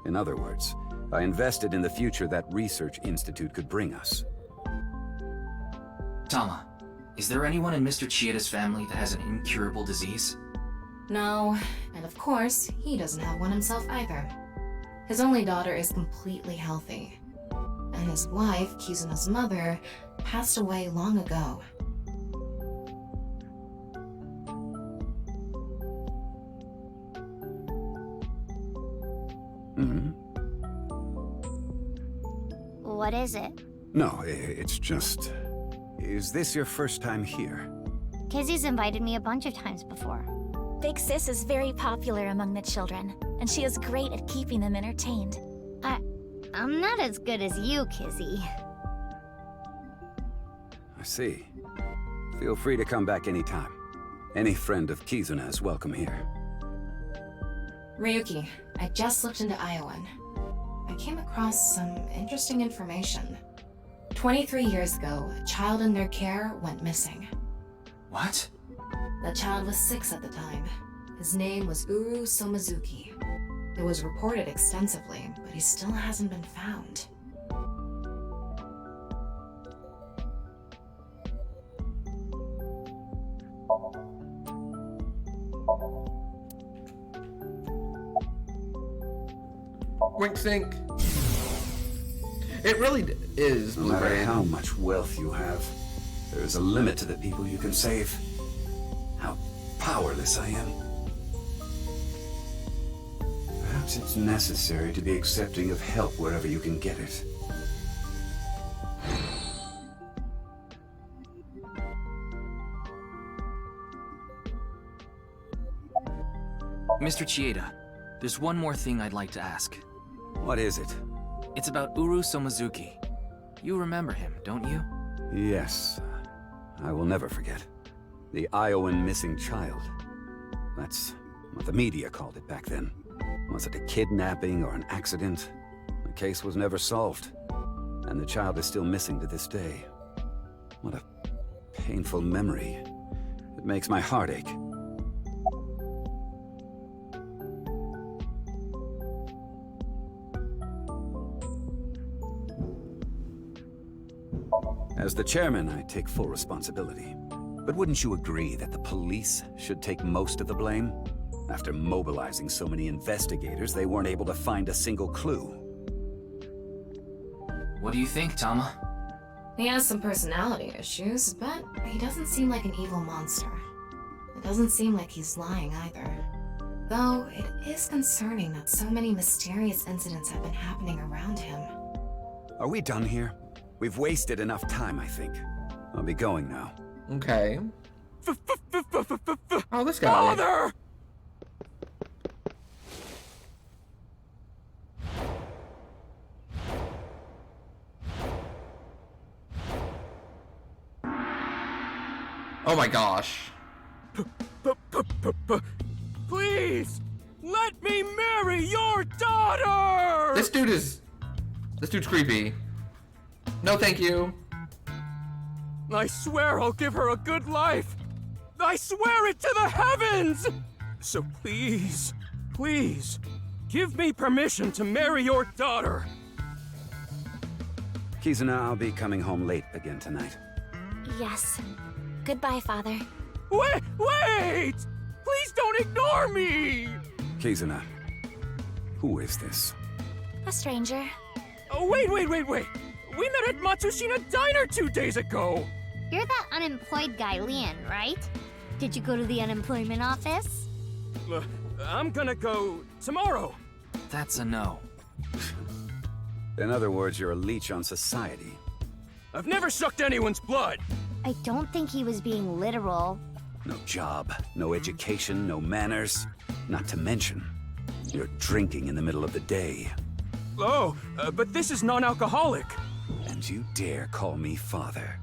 In other words, I invested in the future that Research Institute could bring us. Tama, is there anyone in Mr. Chieda's family that has an incurable disease? No, and of course, he doesn't have one himself either. His only daughter is completely healthy. And his wife, Kizuna's mother, passed away long ago. What is it? No, it's just... Is this your first time here? Kizzy's invited me a bunch of times before. Big Sis is very popular among the children, and she is great at keeping them entertained. I'm not as good as you, Kizzy. I see. Feel free to come back anytime. Any friend of Kizuna is welcome here. Ryuki, I just looked into Iowan. I came across some interesting information. 23 years ago, a child in their care went missing. What? The child was 6 at the time. His name was Uru Somazuki. It was reported extensively, but he still hasn't been found. Wink sink. It really is. No matter how much wealth you have, there is a limit to the people you can save. How powerless I am. Perhaps it's necessary to be accepting of help wherever you can get it. Mr. Chieda, there's one more thing I'd like to ask. What is it? It's about Uru Somazuki. You remember him, don't you? Yes. I will never forget. The Iowan missing child. That's what the media called it back then. Was it a kidnapping or an accident? The case was never solved. And the child is still missing to this day. What a painful memory. It makes my heart ache. As the chairman, I take full responsibility. But wouldn't you agree that the police should take most of the blame? After mobilizing so many investigators, they weren't able to find a single clue. What do you think, Tama? He has some personality issues, but he doesn't seem like an evil monster. It doesn't seem like he's lying either. Though, it is concerning that so many mysterious incidents have been happening around him. Are we done here? We've wasted enough time, I think. I'll be going now. Okay. Oh, this guy. Father! Oh my gosh. Please! Let me marry your daughter! This dude's creepy. No, thank you. I swear I'll give her a good life! I swear it to the heavens! So please, please, give me permission to marry your daughter! Kizuna, I'll be coming home late again tonight. Yes. Goodbye, Father. Wait! Please don't ignore me! Kizuna, who is this? A stranger. Oh, wait! We met at Matsushita Diner 2 days ago! You're that unemployed guy, Leon, right? Did you go to the unemployment office? I'm gonna go tomorrow. That's a no. In other words, you're a leech on society. I've never sucked anyone's blood! I don't think he was being literal. No job, no education, no manners. Not to mention, you're drinking in the middle of the day. Oh, but this is non-alcoholic. And you dare call me father.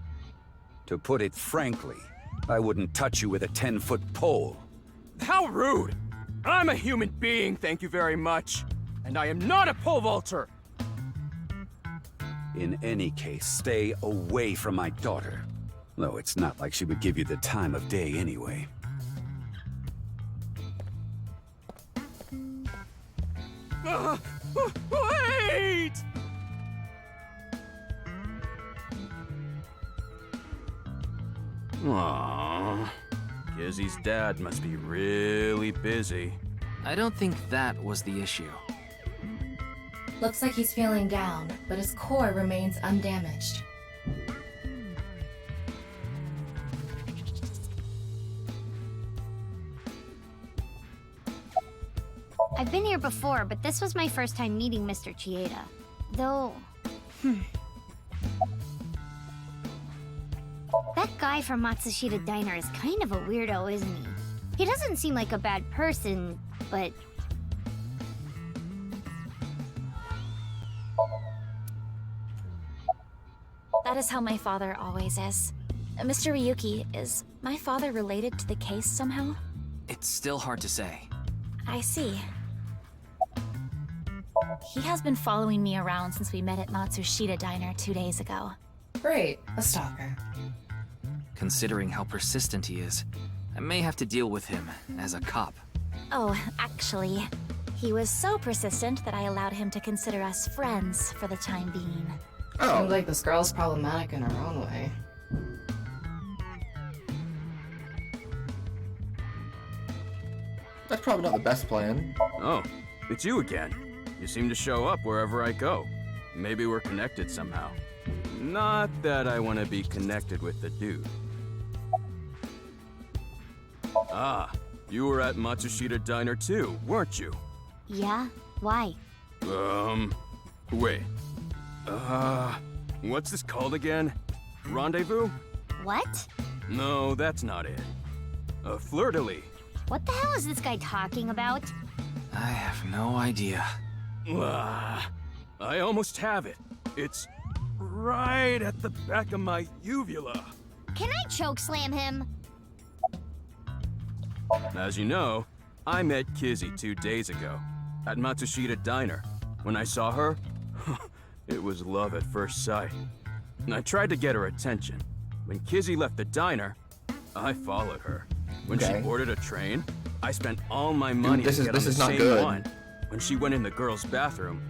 To put it frankly, I wouldn't touch you with a 10-foot pole. How rude! I'm a human being, thank you very much. And I am not a pole vaulter! In any case, stay away from my daughter. Though it's not like she would give you the time of day anyway. Wait! Aww. Kizzy's dad must be really busy. I don't think that was the issue. Looks like he's feeling down, but his core remains undamaged. I've been here before, but this was my first time meeting Mr. Chieda. Though... That guy from Matsushita Diner is kind of a weirdo, isn't he? He doesn't seem like a bad person, but... That is how my father always is. Mr. Ryuki, is my father related to the case somehow? It's still hard to say. I see. He has been following me around since we met at Matsushita Diner 2 days ago. Great, a stalker. Considering how persistent he is, I may have to deal with him as a cop. Oh, actually, he was so persistent that I allowed him to consider us friends for the time being. Oh. Seems like this girl's problematic in her own way. That's probably not the best plan. Oh, it's you again. You seem to show up wherever I go. Maybe we're connected somehow. Not that I want to be connected with the dude. Ah, you were at Matsushita Diner too, weren't you? Yeah? Why? Wait. What's this called again? Rendezvous? What? No, that's not it. Fleur-de-lis. What the hell is this guy talking about? I have no idea. I almost have it. It's right at the back of my uvula. Can I chokeslam him? As you know, I met Kizzy 2 days ago at Matsushita Diner. When I saw her, it was love at first sight. And I tried to get her attention. When Kizzy left the diner, I followed her. When she boarded a train, I spent all my money to get on the same one. When she went in the girls' bathroom,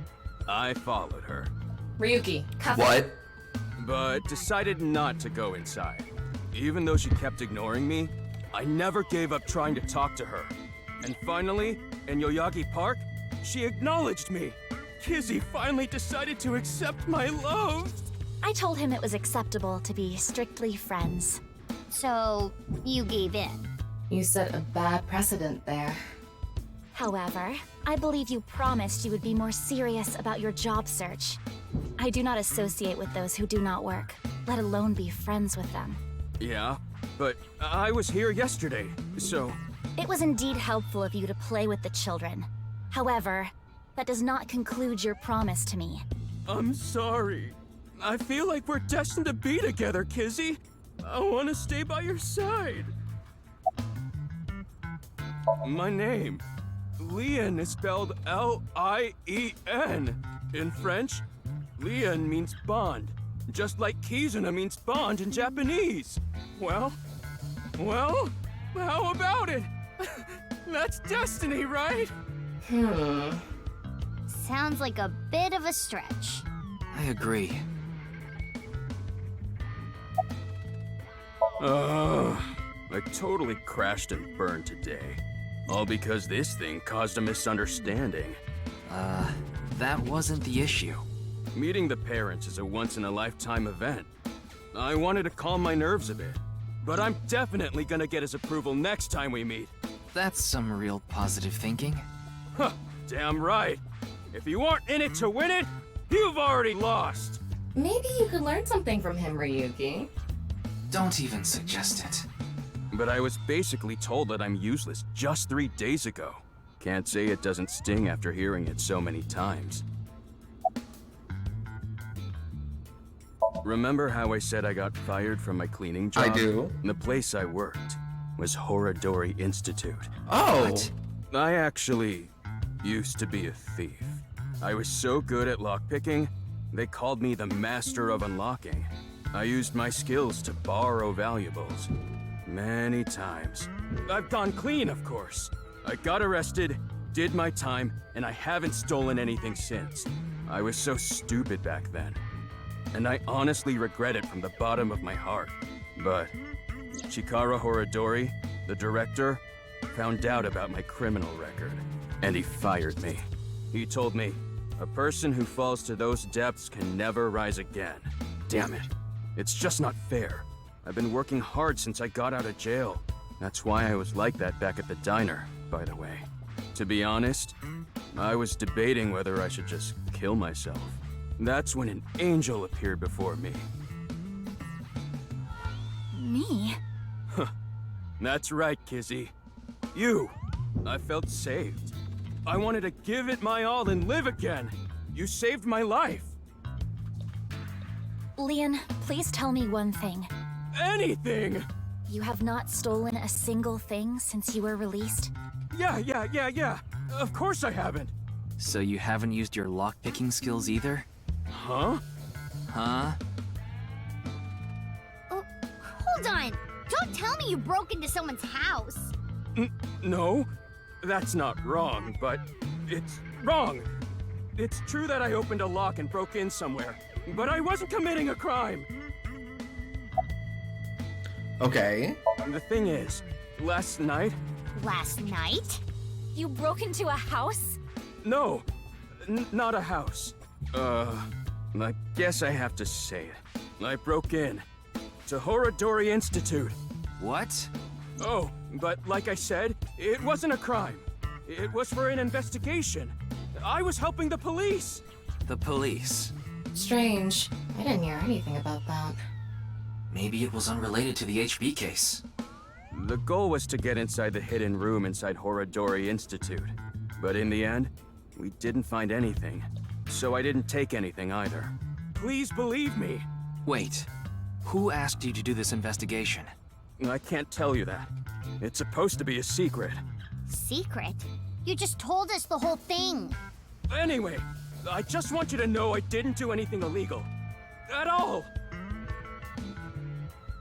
I followed her. Ryuki, What? But decided not to go inside. Even though she kept ignoring me, I never gave up trying to talk to her. And finally, in Yoyagi Park, she acknowledged me. Kizzy finally decided to accept my love. I told him it was acceptable to be strictly friends. So, you gave in. You set a bad precedent there. However, I believe you promised you would be more serious about your job search. I do not associate with those who do not work, let alone be friends with them. Yeah, but I was here yesterday, so... It was indeed helpful of you to play with the children. However, that does not conclude your promise to me. I'm sorry. I feel like we're destined to be together, Kizzy. I want to stay by your side. My name, Lien, is spelled L-I-E-N. In French, Lien means bond, just like Kizuna means bond in Japanese. Well, how about it? That's destiny, right? Sounds like a bit of a stretch. I agree. I totally crashed and burned today. All because this thing caused a misunderstanding. That wasn't the issue. Meeting the parents is a once-in-a-lifetime event. I wanted to calm my nerves a bit, but I'm definitely gonna get his approval next time we meet. That's some real positive thinking. Huh, damn right. If you aren't in it to win it, you've already lost. Maybe you could learn something from him, Ryuki. Don't even suggest it. But I was basically told that I'm useless just 3 days ago. Can't say it doesn't sting after hearing it so many times. Remember how I said I got fired from my cleaning job? I do. The place I worked was Horadori Institute. Oh! What? I actually used to be a thief. I was so good at lockpicking, they called me the master of unlocking. I used my skills to borrow valuables. Many times. I've gone clean, of course. I got arrested, did my time, and I haven't stolen anything since. I was so stupid back then. And I honestly regret it from the bottom of my heart. But Chikara Horadori, the director, found out about my criminal record, and he fired me. He told me, a person who falls to those depths can never rise again. Damn it. It's just not fair. I've been working hard since I got out of jail. That's why I was like that back at the diner, by the way. To be honest, I was debating whether I should just kill myself. That's when an angel appeared before me. Me? Huh. That's right, Kizzy. You. I felt saved. I wanted to give it my all and live again. You saved my life. Lien, please tell me one thing. Anything! You have not stolen a single thing since you were released? Yeah. Of course I haven't. So you haven't used your lockpicking skills either? Huh? Huh? Oh, hold on! Don't tell me you broke into someone's house! No, that's not wrong, but it's wrong. It's true that I opened a lock and broke in somewhere, but I wasn't committing a crime. Okay. The thing is, last night... Last night? You broke into a house? No, not a house. I guess I have to say it. I broke in to Horadori Institute. What? Oh, but like I said, it wasn't a crime. It was for an investigation. I was helping the police. The police? Strange. I didn't hear anything about that. Maybe it was unrelated to the HB case. The goal was to get inside the hidden room inside Horadori Institute. But in the end, we didn't find anything. So I didn't take anything either. Please believe me. Wait. Who asked you to do this investigation? I can't tell you that. It's supposed to be a secret. Secret? You just told us the whole thing. Anyway, I just want you to know I didn't do anything illegal. At all!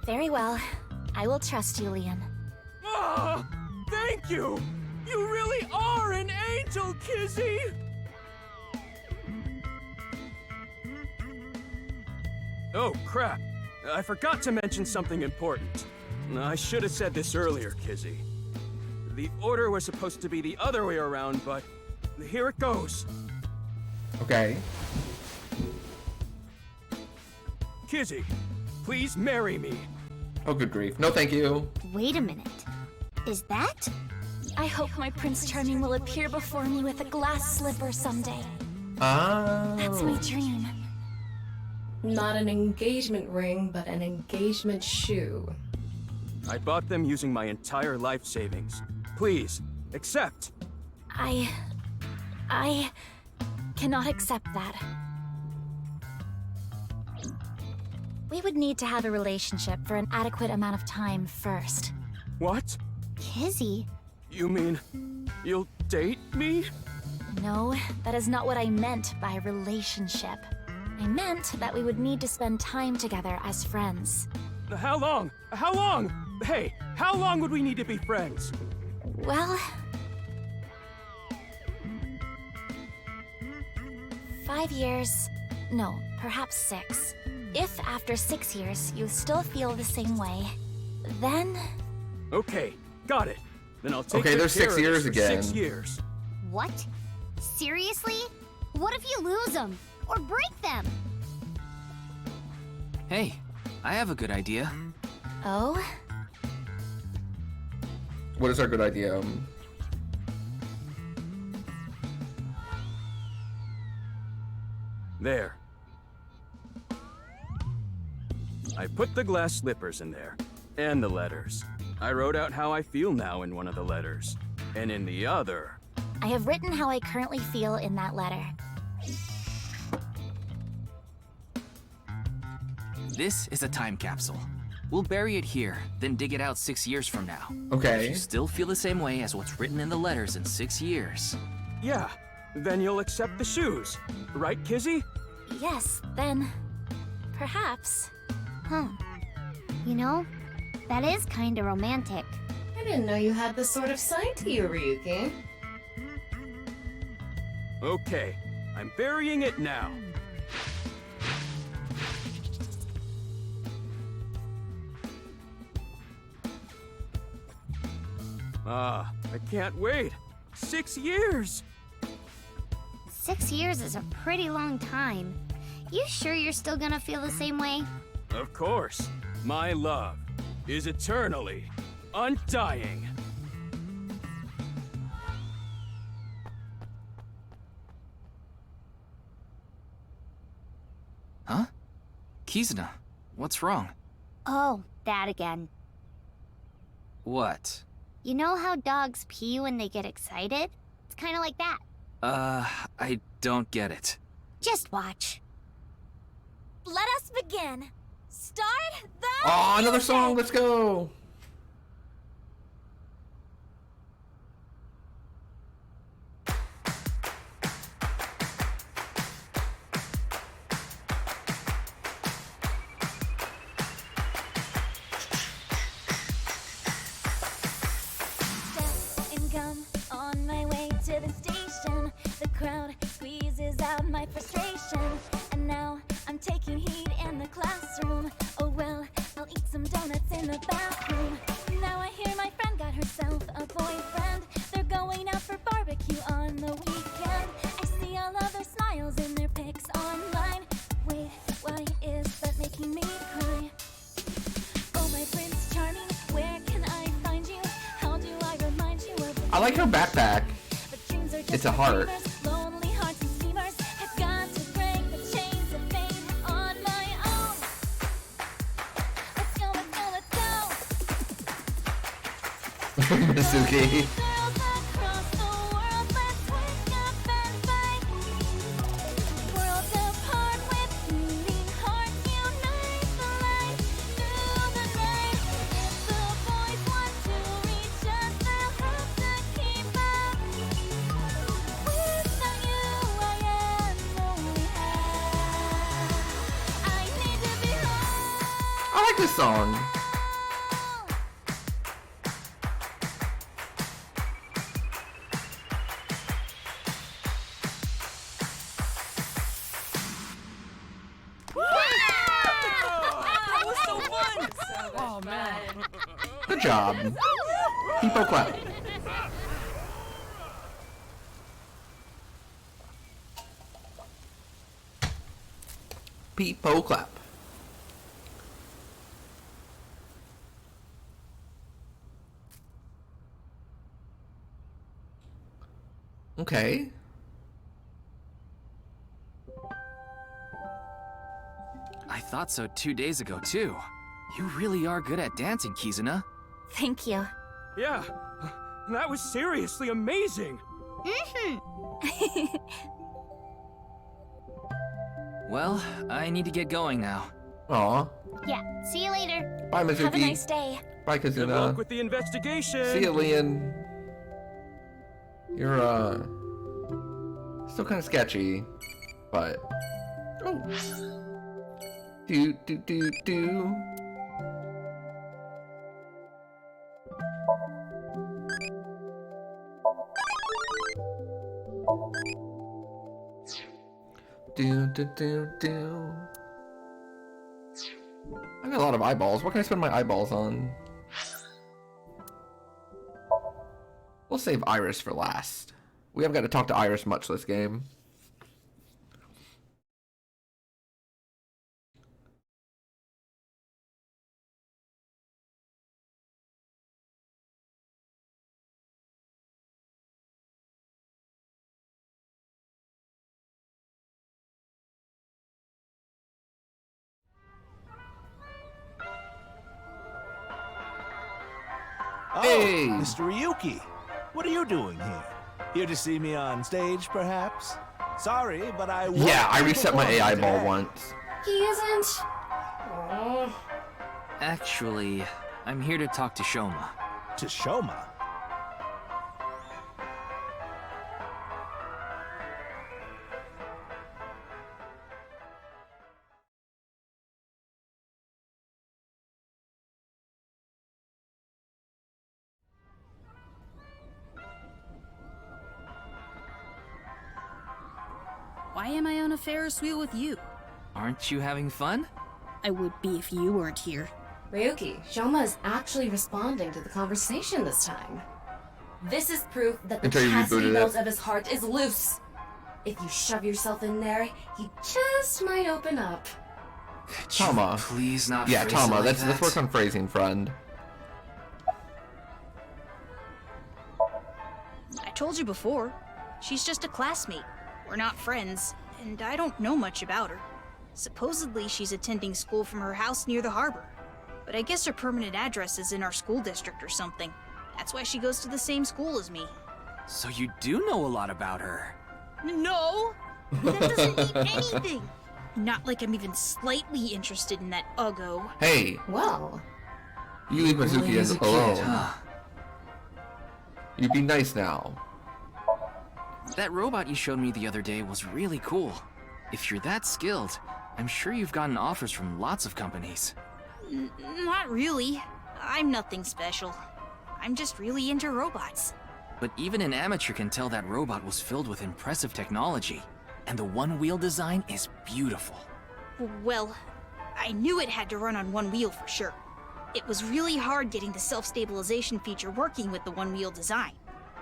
Very well. I will trust you, Lien. Ah! Thank you! You really are an angel, Kizzy! Oh, crap. I forgot to mention something important. I should have said this earlier, Kizzy. The order was supposed to be the other way around, but here it goes. Okay. Kizzy, please marry me. Oh, good grief. No, thank you. Wait a minute. Is that? I hope my Prince Charming will appear before me with a glass slipper someday. Oh. That's my dream. Not an engagement ring, but an engagement shoe. I bought them using my entire life savings. Please, accept. I cannot accept that. We would need to have a relationship for an adequate amount of time first. What? Kizzy? You mean you'll date me? No, that is not what I meant by relationship. I meant that we would need to spend time together as friends. How long? How long? Hey, how long would we need to be friends? Well... 5 years... No, perhaps 6. If after 6 years you still feel the same way, then... Okay, got it. Then I'll take Okay, good there's care 6 of years this for again. 6 years. What? Seriously? What if you lose them? Or break them? Hey, I have a good idea. Oh? What is our good idea? There. I put the glass slippers in there, and the letters. I wrote out how I feel now in one of the letters, and in the other... I have written how I currently feel in that letter. This is a time capsule. We'll bury it here, then dig it out 6 years from now. Okay. If you still feel the same way as what's written in the letters in 6 years. Yeah, then you'll accept the shoes. Right, Kizzy? Yes, then... perhaps. Huh. You know, that is kinda romantic. I didn't know you had this sort of side to you, Ryuki. Okay, I'm burying it now. Ah, I can't wait. 6 years! 6 years is a pretty long time. You sure you're still gonna feel the same way? Of course. My love is eternally undying. Huh? Kizuna, what's wrong? Oh, that again. What? You know how dogs pee when they get excited? It's kinda like that. I don't get it. Just watch. Let us begin. Start the... Oh, another song. Let's go. And come on my way to the station. The crowd squeezes out my frustration. And now I'm taking heat in the classroom. Oh well, I'll eat some donuts in the bathroom. Now I hear my friend got herself a boyfriend. They're going out for barbecue on the weekend. I see all of their smiles in their pics online. Wait, why is that making me cry? Oh my Prince Charming, where can I find you? How do I remind you of I like her backpack. It's a heart. lonely hearts and schemers have got to break the chains of fame on my own. Let's go, let's go, let's go. Mizuki. Girls across the world, let's wake up and fight. Worlds apart with beating hearts, unite the light through the night. If the boys want to reach us, they'll have to keep up. Without you, I am lonely. I need to be home. I like this song. That was so fun! Oh man. Good job. People clap. Peepo clap. Okay. I thought so 2 days ago, too. You really are good at dancing, Kizuna. Thank you. Yeah, that was seriously amazing. Well, I need to get going now. Aw. Yeah, see you later. Bye, Mizuki. Have a nice day. Bye, Good Kazuna. luck with the investigation. See you, Leon. You're, still kind of sketchy, but... Oh. Do. Do. I got a lot of eyeballs. What can I spend my eyeballs on? We'll save Iris for last. We haven't got to talk to Iris much this game. Oh, Hey! Mr. Ryuki. What are you doing here? Here to see me on stage, perhaps? Sorry, but I won't Yeah, I be reset my AI performing ball today. once. He isn't. Oh. Actually, I'm here to talk to Shoma. To Shoma? Why am I on a Ferris wheel with you? Aren't you having fun? I would be if you weren't here. Ryuki, Shoma is actually responding to the conversation this time. This is proof that the Until you chastity rebooted belt it. of his heart is loose. If you shove yourself in there, he just might open up. Tama. Please not. Yeah, phrase it Tama. like Let's that. work on phrasing, friend. I told you before. She's just a classmate. We're not friends, and I don't know much about her. Supposedly, she's attending school from her house near the harbor. But I guess her permanent address is in our school district or something. That's why she goes to the same school as me. So you do know a lot about her. No! That doesn't mean anything! Not like I'm even slightly interested in that Uggo. Hey, Well, you leave Really Mizuki is a kid, alone. huh? You be nice now. That robot you showed me the other day was really cool. If you're that skilled, I'm sure you've gotten offers from lots of companies. Not really. I'm nothing special. I'm just really into robots. But even an amateur can tell that robot was filled with impressive technology. And the one-wheel design is beautiful. Well, I knew it had to run on one wheel for sure. It was really hard getting the self-stabilization feature working with the one-wheel design.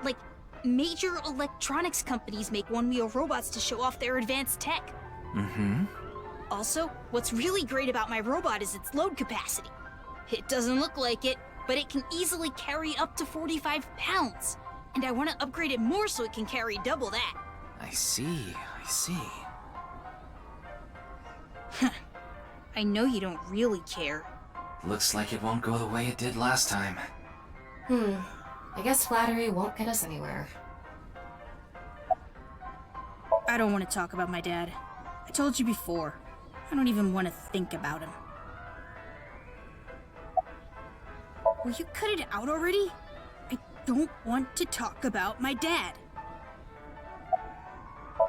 Like, major electronics companies make one-wheel robots to show off their advanced tech. Mm-hmm. Also, what's really great about my robot is its load capacity. It doesn't look like it, but it can easily carry up to 45 pounds. And I want to upgrade it more so it can carry double that. I see. I know you don't really care. Looks like it won't go the way it did last time. I guess flattery won't get us anywhere. I don't want to talk about my dad. I told you before. I don't even want to think about him. Will you cut it out already? I don't want to talk about my dad.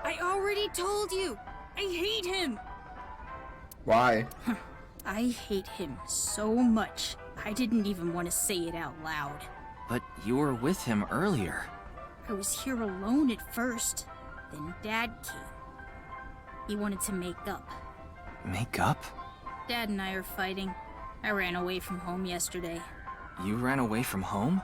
I already told you. I hate him. Why? I hate him so much. I didn't even want to say it out loud. But you were with him earlier. I was here alone at first. Then Dad came. He wanted to make up. Make up? Dad and I are fighting. I ran away from home yesterday. You ran away from home?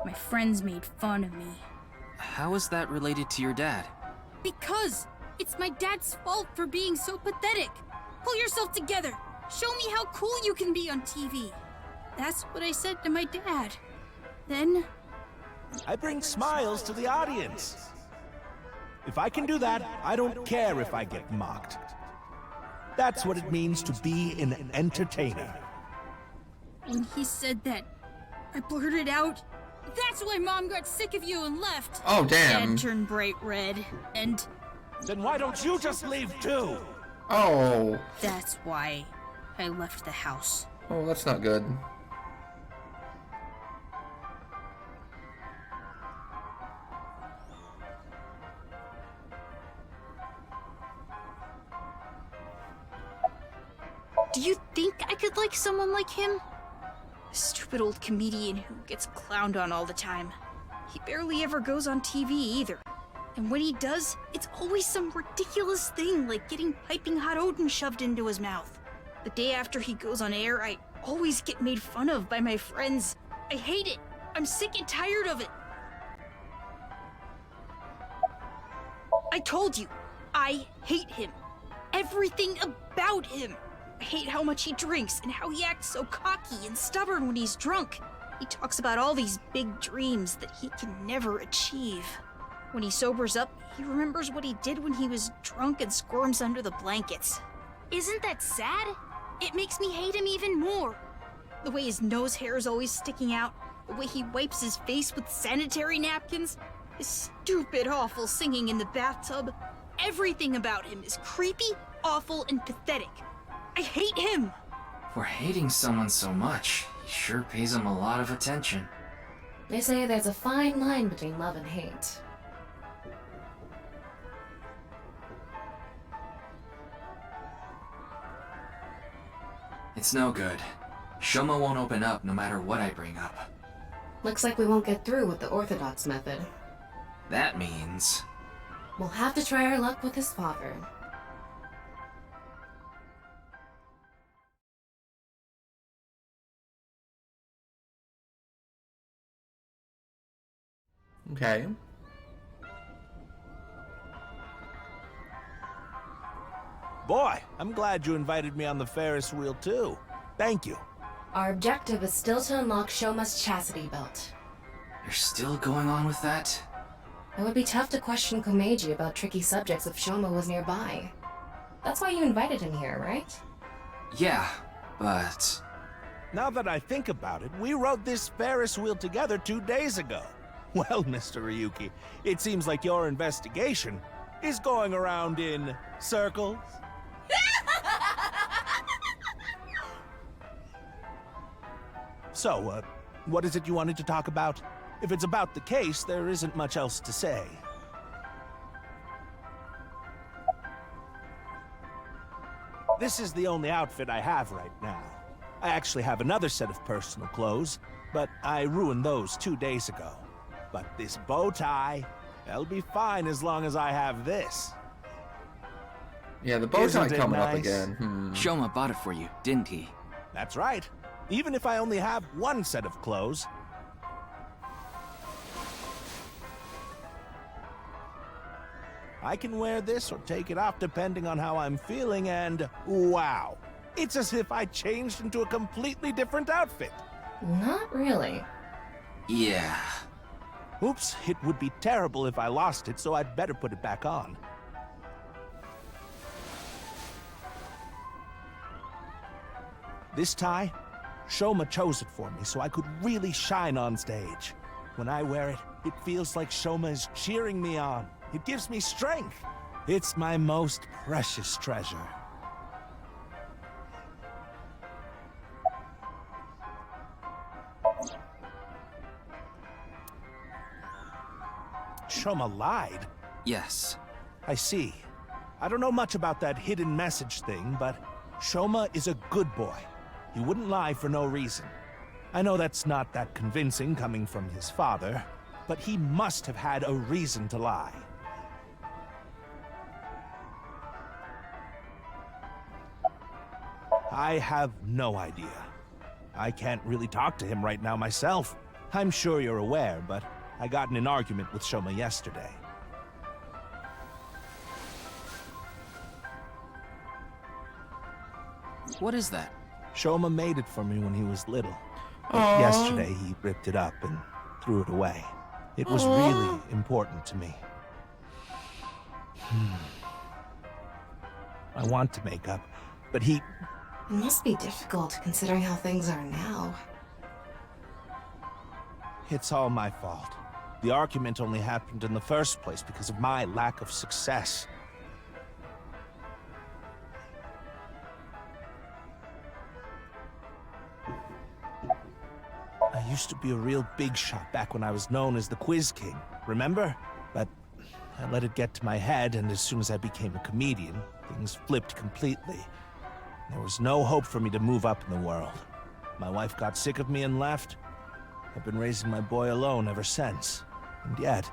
My friends made fun of me. How is that related to your dad? Because it's my dad's fault for being so pathetic. Pull yourself together. Show me how cool you can be on TV. That's what I said to my dad. Then... I bring smiles to the audience. If I can do that, I don't care if I get mocked. That's what it means to be an entertainer. When he said that, I blurted out, "That's why Mom got sick of you and left." Oh, damn. Dad turned bright red, and... Then why don't you just leave too? Oh. That's why I left the house. Oh, that's not good. Do you think I could like someone like him? A stupid old comedian who gets clowned on all the time. He barely ever goes on TV either. And when he does, it's always some ridiculous thing like getting piping hot Odin shoved into his mouth. The day after he goes on air, I always get made fun of by my friends. I hate it. I'm sick and tired of it. I told you, I hate him. Everything about him. I hate how much he drinks and how he acts so cocky and stubborn when he's drunk. He talks about all these big dreams that he can never achieve. When he sobers up, he remembers what he did when he was drunk and squirms under the blankets. Isn't that sad? It makes me hate him even more. The way his nose hair is always sticking out, the way he wipes his face with sanitary napkins, his stupid, awful singing in the bathtub. Everything about him is creepy, awful, and pathetic. I hate him! For hating someone so much, he sure pays him a lot of attention. They say there's a fine line between love and hate. It's no good. Shoma won't open up no matter what I bring up. Looks like we won't get through with the Orthodox method. That means... We'll have to try our luck with his father. Okay. Boy, I'm glad you invited me on the Ferris wheel too. Thank you. Our objective is still to unlock Shoma's chastity belt. You're still going on with that? It would be tough to question Komeiji about tricky subjects if Shoma was nearby. That's why you invited him here, right? Yeah, but... Now that I think about it, we rode this Ferris wheel together 2 days ago. Well, Mr. Ryuki, it seems like your investigation is going around in circles. So, what is it you wanted to talk about? If it's about the case, there isn't much else to say. This is the only outfit I have right now. I actually have another set of personal clothes, but I ruined those 2 days ago. But this bow tie, that'll be fine as long as I have this. Yeah, the bow tie Isn't it coming up nice? again. Shoma bought it for you, didn't he? That's right. Even if I only have one set of clothes. I can wear this or take it off depending on how I'm feeling, and wow. It's as if I changed into a completely different outfit. Not really. Yeah. Oops, it would be terrible if I lost it, so I'd better put it back on. This tie, Shoma chose it for me so I could really shine on stage. When I wear it, it feels like Shoma is cheering me on. It gives me strength. It's my most precious treasure. Shoma lied? Yes. I see. I don't know much about that hidden message thing, but Shoma is a good boy. He wouldn't lie for no reason. I know that's not that convincing coming from his father, but he must have had a reason to lie. I have no idea. I can't really talk to him right now myself. I'm sure you're aware, but I got in an argument with Shoma yesterday. What is that? Shoma made it for me when he was little. But Aww. yesterday he ripped it up and threw it away. It was really important to me. I want to make up, but he... It must be difficult considering how things are now. It's all my fault. The argument only happened in the first place because of my lack of success. I used to be a real big shot back when I was known as the Quiz King, remember? But I let it get to my head, and as soon as I became a comedian, things flipped completely. There was no hope for me to move up in the world. My wife got sick of me and left. I've been raising my boy alone ever since. And yet...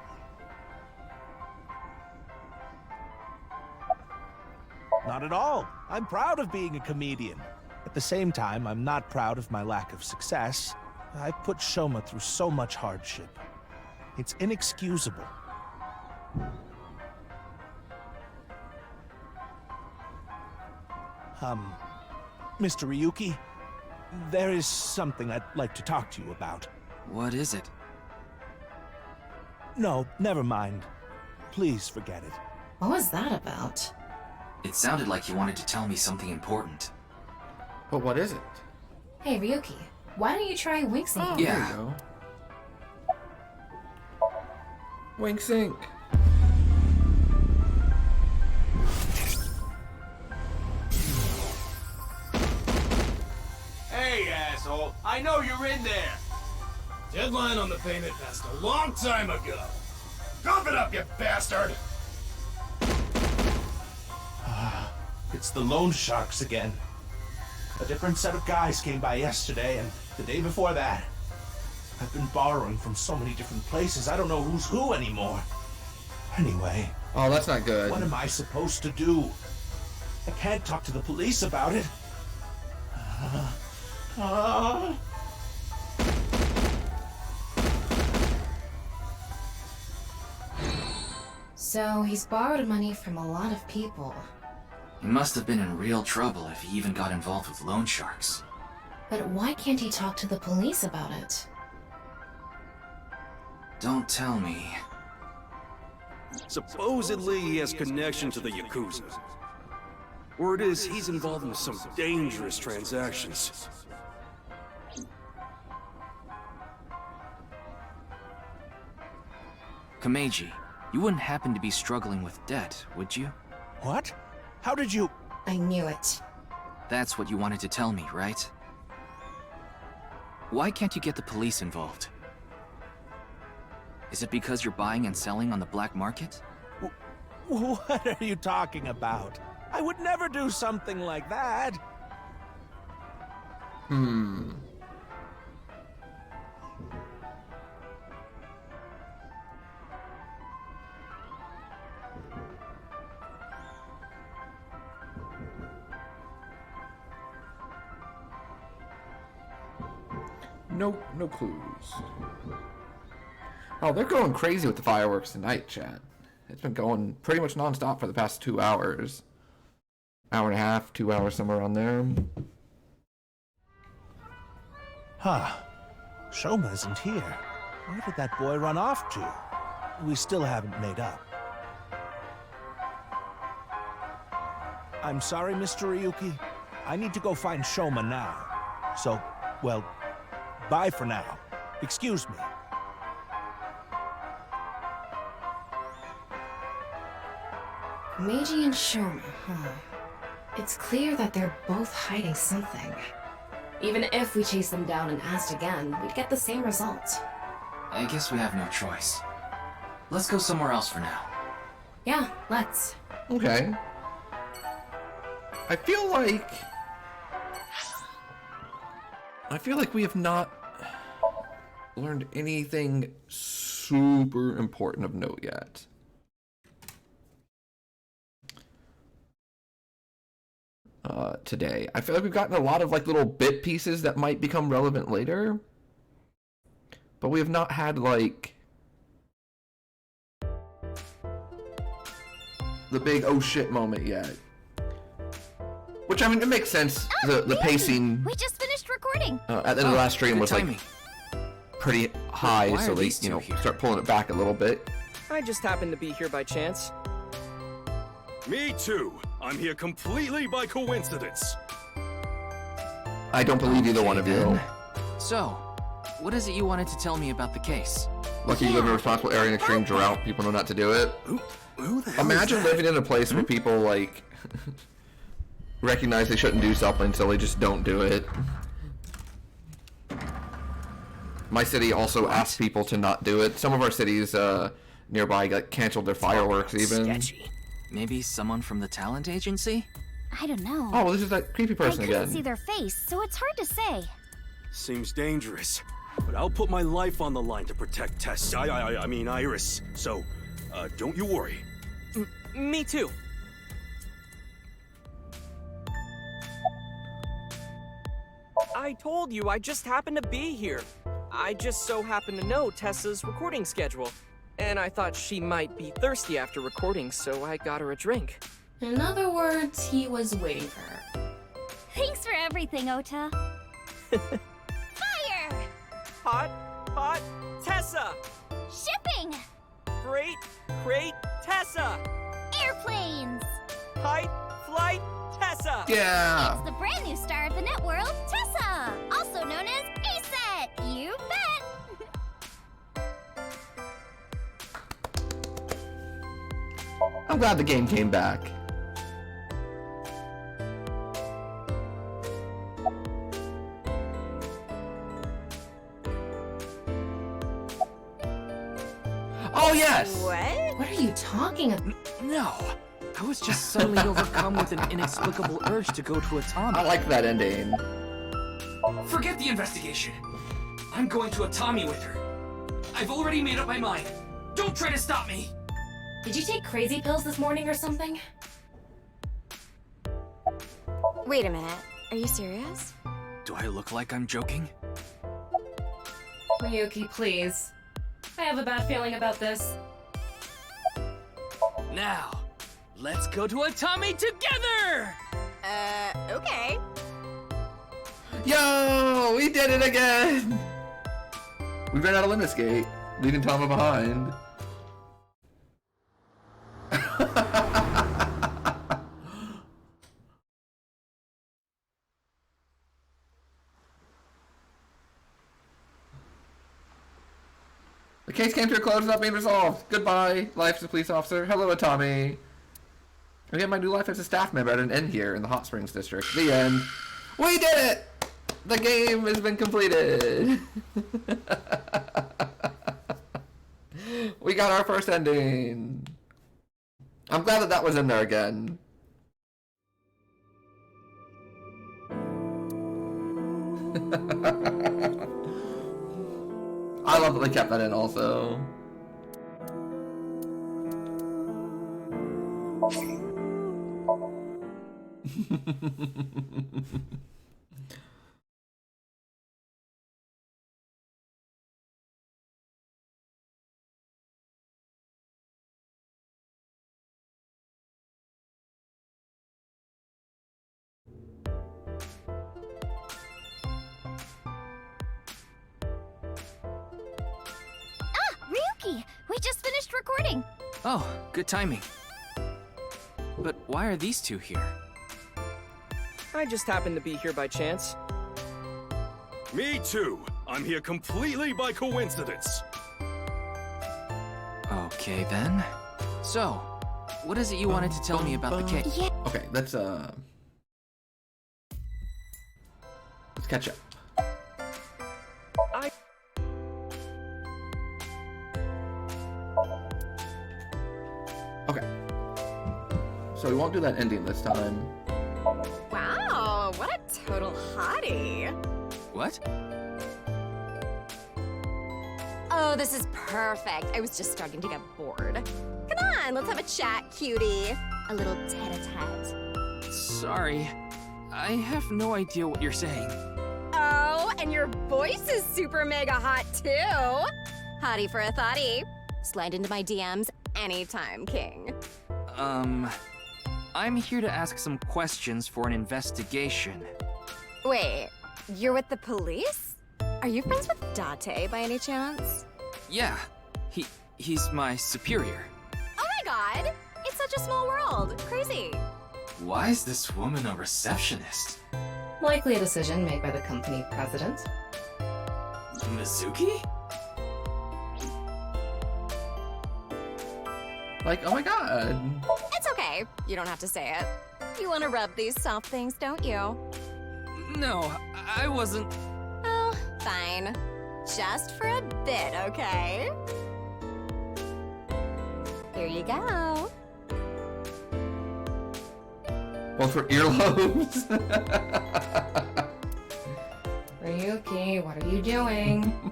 Not at all. I'm proud of being a comedian. At the same time, I'm not proud of my lack of success. I put Shoma through so much hardship. It's inexcusable. Mr. Ryuki, there is something I'd like to talk to you about. What is it? No, never mind. Please forget it. What was that about? It sounded like you wanted to tell me something important. But what is it? Hey, Ryuki, why don't you try wink sync? Oh, yeah. There you go. Wink sync. Hey, asshole! I know you're in there! Deadline on the payment passed a long time ago. Cough it up, you bastard! It's the loan sharks again. A different set of guys came by yesterday and the day before that. I've been borrowing from so many different places, I don't know who's who anymore. Anyway... Oh, that's not good. What am I supposed to do? I can't talk to the police about it. So, he's borrowed money from a lot of people. He must have been in real trouble if he even got involved with loan sharks. But why can't he talk to the police about it? Don't tell me. Supposedly he has connection to the Yakuza. Word is he's involved in some dangerous transactions. Kameji, you wouldn't happen to be struggling with debt, would you? What? How did you... I knew it. That's what you wanted to tell me, right? Why can't you get the police involved? Is it because you're buying and selling on the black market? What are you talking about? I would never do something like that. No clues. Oh, they're going crazy with the fireworks tonight, chat. It's been going pretty much non-stop for the past 2 hours. Hour and a half, 2 hours, somewhere around there. Huh. Shoma isn't here. Where did that boy run off to? We still haven't made up. I'm sorry, Mr. Ryuki. I need to go find Shoma now. So, well, bye for now. Excuse me. Meiji and Shoma, huh? It's clear that they're both hiding something. Even if we chase them down and asked again, we'd get the same result. I guess we have no choice. Let's go somewhere else for now. Yeah, let's. Okay. I feel like we have not learned anything super important of note yet. Today. I feel like we've gotten a lot of like little bit pieces that might become relevant later. But we have not had like the big oh shit moment yet. Which, I mean, it makes sense. The pacing We just finished recording. at the end of the last stream good was timing. like pretty high, Why so are they, these two here? start pulling it back a little bit. I just happened to be here by chance. Me too. I'm here completely by coincidence. I don't believe either one of you. then. So, what is it you wanted to tell me about the case? Lucky you live in a responsible area in extreme drought. People know not to do it. Who the hell Imagine is that? living in a place where people like recognize they shouldn't do something, so they just don't do it. My city also asks people to not do it. Some of our cities nearby got canceled their fireworks even. Sketchy. Maybe someone from the talent agency? I don't know. Oh, well, this is that creepy person I couldn't again. see their face, so it's hard to say. Seems dangerous, but I'll put my life on the line to protect Tess. I mean Iris. So, don't you worry. Me too. I told you I just happened to be here. I just so happen to know Tessa's recording schedule. And I thought she might be thirsty after recording, so I got her a drink. In other words, he was waiting for her. Thanks for everything, Ota. Fire! Hot, Tessa! Shipping! Great, Tessa! Airplanes! Height, flight, Tessa! Yeah! It's the brand new star of the net world, Tessa! Also known as ASET! You bet! I'm glad the game came back. Oh yes! What? What are you talking about? No. I was just suddenly overcome with an inexplicable urge to go to a Tommy. I like that ending. Forget the investigation. I'm going to a Tommy with her. I've already made up my mind. Don't try to stop me. Did you take crazy pills this morning or something? Wait a minute. Are you serious? Do I look like I'm joking? Ryuki, please. I have a bad feeling about this. Now, let's go to a Tommy together! Okay. Yo! We did it again! We ran out of Limnesgate, leaving Tama behind. The case came to a close without being resolved. Goodbye, life as a police officer. Hello, Atami. Again, my new life as a staff member at an inn here in the Hot Springs district. The end. We did it! The game has been completed. We got our first ending. I'm glad that that was in there again. I love that they kept that in also. Ryuki! We just finished recording! Oh, good timing. But why are these two here? I just happened to be here by chance. Me too. I'm here completely by coincidence. Okay then. So, what is it you wanted to tell me about the case? Okay, let's catch up. Okay. So we won't do that ending this time. Wow, what a total hottie. What? Oh, this is perfect. I was just starting to get bored. Come on, let's have a chat, cutie. A little tete-a-tete. Sorry. I have no idea what you're saying. Oh, and your voice is super mega hot, too. Hottie for a thottie. Slide into my DMs anytime, King. I'm here to ask some questions for an investigation. Wait, you're with the police? Are you friends with Date by any chance? Yeah, he's my superior. Oh my god! It's such a small world. Crazy. Why is this woman a receptionist? Likely a decision made by the company president. Mizuki? Like, oh my god. It's okay. You don't have to say it. You want to rub these soft things, don't you? No, I wasn't. Oh, fine. Just for a bit, okay? Here you go. Well, for earlobes. Ryuki, what are you doing?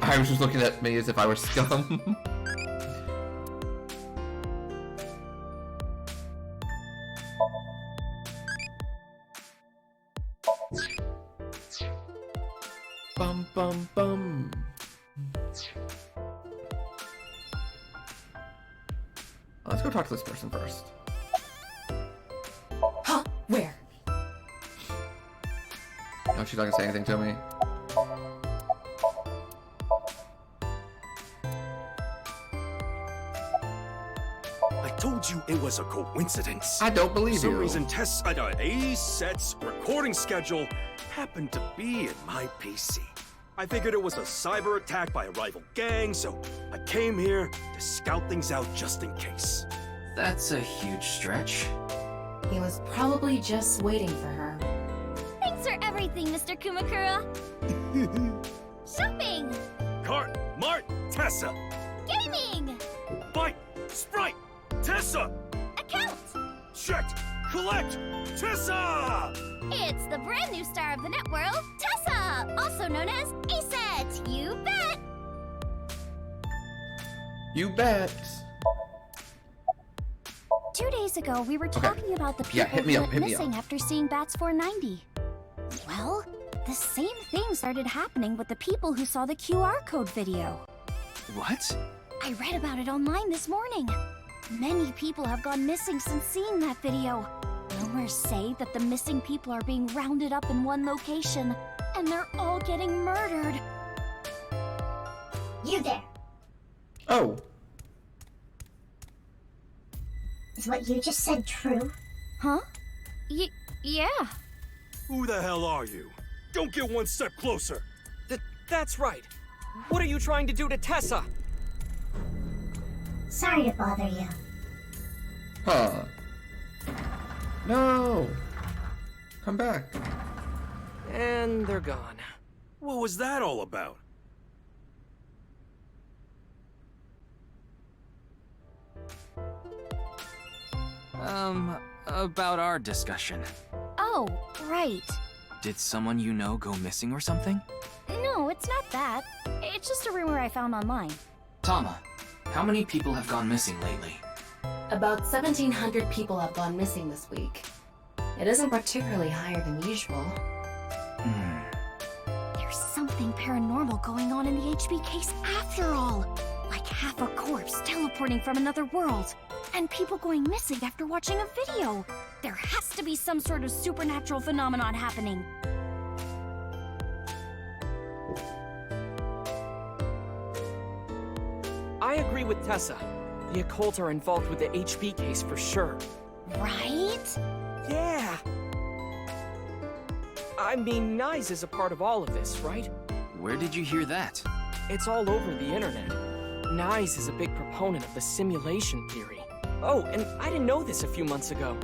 I was just looking at me as if I were scum. Bum bum bum. Let's go talk to this person first. Huh? Where? No, she's not gonna say anything to me. I told you it was a coincidence. I don't believe you. For some reason, A-Set's recording schedule happened to be in my PC. I figured it was a cyber attack by a rival gang, so I came here to scout things out just in case. That's a huge stretch. He was probably just waiting for her. Thanks for everything, Mr. Kumakura. Shopping! Cart, Mart, Tessa! Gaming! Bite, Sprite, Tessa! Account! Checked, collect, Tessa! It's the brand new star of the networld, Tessa! Also known as A-Set! You bet! You bet. 2 days ago, we were talking about the people hit me who up, went hit me missing up. after seeing Bats 490. Well, the same thing started happening with the people who saw the QR code video. What? I read about it online this morning. Many people have gone missing since seeing that video. Rumors say that the missing people are being rounded up in one location, and they're all getting murdered. You there. Oh. Is what you just said true? Huh? Yeah. Who the hell are you? Don't get one step closer! That's right. What are you trying to do to Tessa? Sorry to bother you. Huh. No. Come back. And they're gone. What was that all about? About our discussion. Oh, right. Did someone you know go missing or something? No, it's not that. It's just a rumor I found online. Tama, how many people have gone missing lately? About 1,700 people have gone missing this week. It isn't particularly higher than usual. There's something paranormal going on in the HB case after all. Like half a corpse teleporting from another world. And people going missing after watching a video. There has to be some sort of supernatural phenomenon happening. I agree with Tessa. The occult are involved with the HB case for sure. Right? Yeah! I mean, Nyes is a part of all of this, right? Where did you hear that? It's all over the internet. Nyes is a big proponent of the simulation theory. Oh, and I didn't know this a few months ago.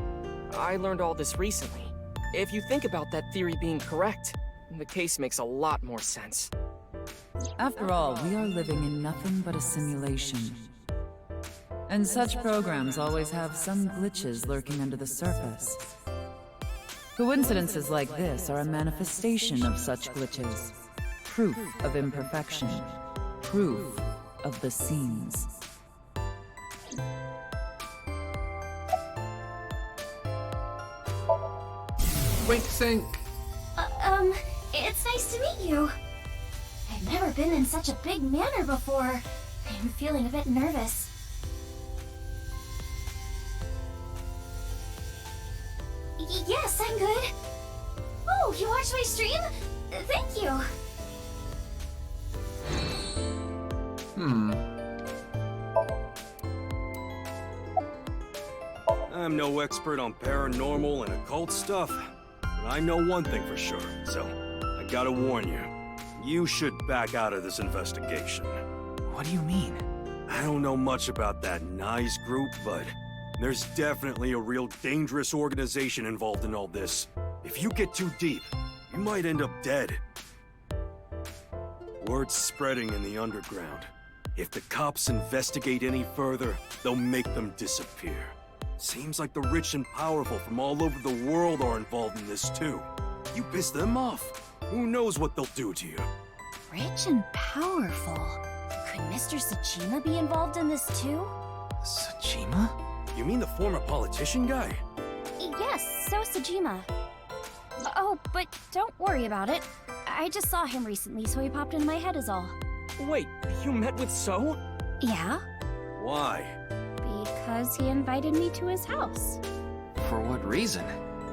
I learned all this recently. If you think about that theory being correct, the case makes a lot more sense. After all, we are living in nothing but a simulation. And such programs always have some glitches lurking under the surface. Coincidences like this are a manifestation of such glitches. Proof of imperfection. Proof of the seams. Wink sync. It's nice to meet you. I've never been in such a big manor before. I'm feeling a bit nervous. Yes, I'm good. Oh, you watched my stream? Thank you. I'm no expert on paranormal and occult stuff, but I know one thing for sure, so I gotta warn you. You should back out of this investigation. What do you mean? I don't know much about that nice group, but there's definitely a real dangerous organization involved in all this. If you get too deep, you might end up dead. Word's spreading in the underground. If the cops investigate any further, they'll make them disappear. Seems like the rich and powerful from all over the world are involved in this too. You piss them off, who knows what they'll do to you? Rich and powerful. Could Mr. Sajima be involved in this too? Sajima? You mean the former politician guy? Yes, so Sajima. Oh, but don't worry about it. I just saw him recently, so he popped into my head is all. Wait, you met with So? Yeah? Why? Because he invited me to his house. For what reason?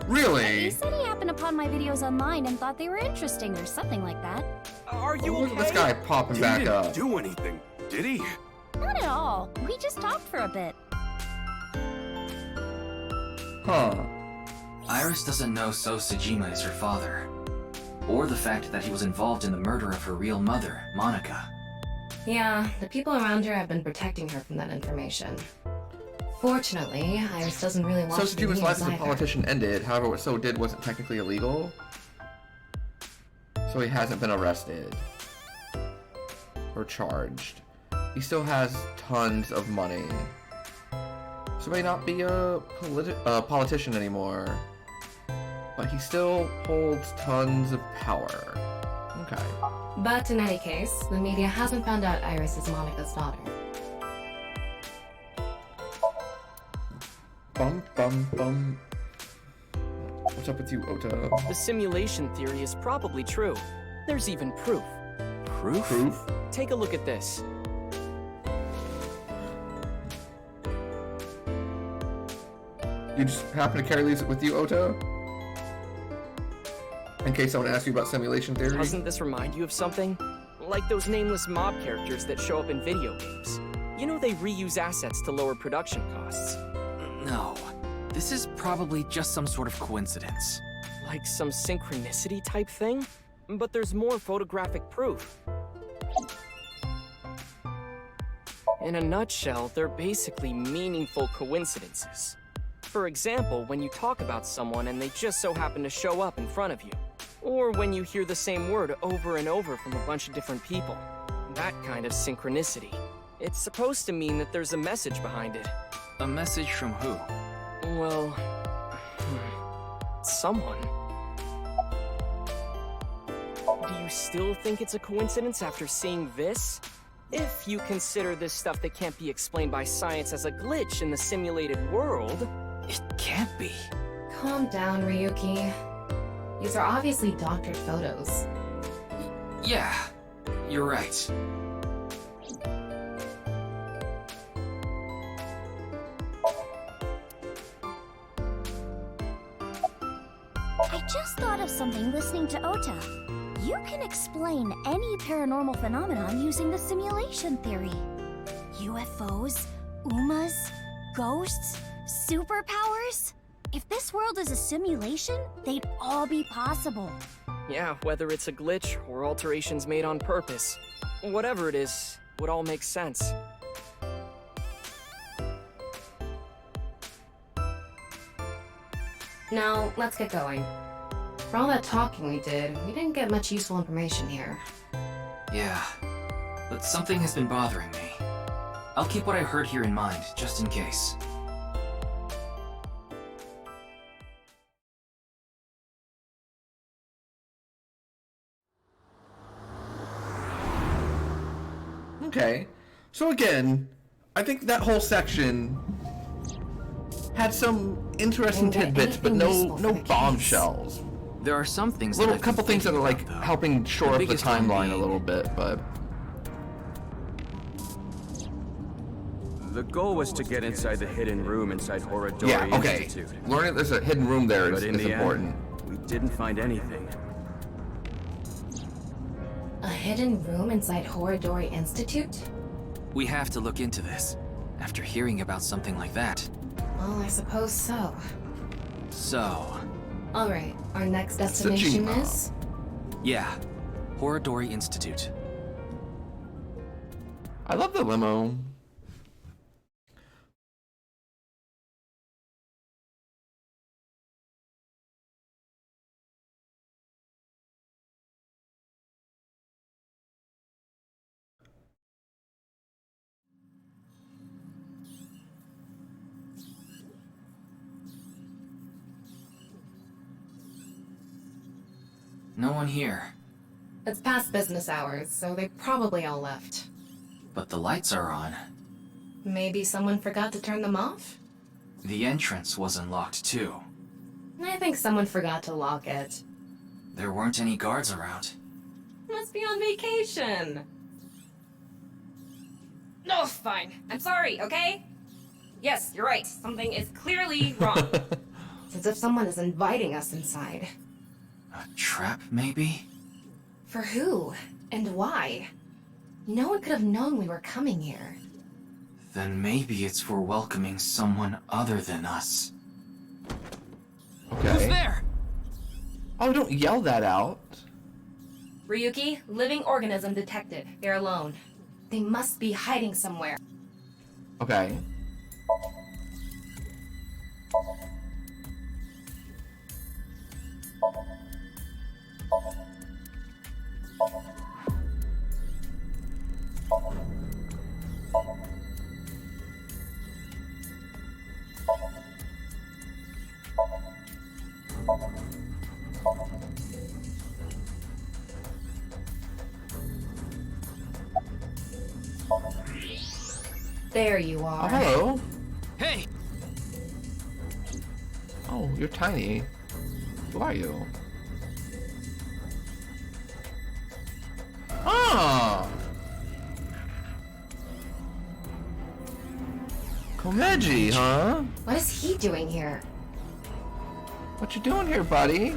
Really? He said he happened upon my videos online and thought they were interesting or something like that. Are you Look at this guy popping He back didn't up. do anything, did he? Not at all. We just talked for a bit. Huh. Iris doesn't know So Sajima is her father. Or the fact that he was involved in the murder of her real mother, Monica. Yeah, the people around her have been protecting her from that information. Fortunately, Iris doesn't really watch So the Sajima's news life as a either. politician ended, however what So did wasn't technically illegal. So he hasn't been arrested. Or charged. He still has tons of money. So he may not be a politician anymore. But he still holds tons of power. Okay. But in any case, the media hasn't found out Iris is Monica's daughter. Bum, bum, bum. What's up with you, Ota? The simulation theory is probably true. There's even proof. Proof? Proof? Take a look at this. You just happen to carry these with you, Ota? In case someone asks you about simulation theory? Doesn't this remind you of something? Like those nameless mob characters that show up in video games. You know they reuse assets to lower production costs. No. This is probably just some sort of coincidence. Like some synchronicity type thing? But there's more photographic proof. In a nutshell, they're basically meaningful coincidences. For example, when you talk about someone and they just so happen to show up in front of you. Or when you hear the same word over and over from a bunch of different people. That kind of synchronicity. It's supposed to mean that there's a message behind it. A message from who? Well... someone. Do you still think it's a coincidence after seeing this? If you consider this stuff that can't be explained by science as a glitch in the simulated world... It can't be. Calm down, Ryuki. These are obviously doctored photos. Yeah, you're right. I just thought of something listening to Ota. You can explain any paranormal phenomenon using the simulation theory. UFOs, UMAs, ghosts, superpowers? If this world is a simulation, they'd all be possible. Yeah, whether it's a glitch or alterations made on purpose. Whatever it is, would all make sense. Now, let's get going. For all that talking we did, we didn't get much useful information here. Yeah, but something has been bothering me. I'll keep what I heard here in mind, just in case. Okay. So again, I think that whole section had some interesting tidbits, but no bombshells. There are some things. Little couple things that are like helping shore up the biggest one timeline a being- little bit, but The goal was to get inside the hidden room inside Horadori yeah, okay. Institute. Learning there's a hidden room there But is in the important. end, we didn't find anything. A hidden room inside Horadori Institute? We have to look into this. After hearing about something like that. Well, I suppose so. So, Alright, our next destination Tsushima. is? yeah. Horadori Institute. I love the limo. No one here. It's past business hours, so they probably all left. But the lights are on. Maybe someone forgot to turn them off? The entrance wasn't locked too. I think someone forgot to lock it. There weren't any guards around. Must be on vacation. No, fine. I'm sorry, okay? Yes, you're right. Something is clearly wrong. It's as if someone is inviting us inside. A trap, maybe? For who? And why? No one could have known we were coming here. Then maybe it's for welcoming someone other than us. Okay. Who's there? Oh, don't yell that out. Ryuki, living organism detected. They're alone. They must be hiding somewhere. Okay. There you are. Oh, hello. Hey! Oh, you're tiny. Who are you? Ah! Komeji, huh? What is he doing here? What you doing here, buddy?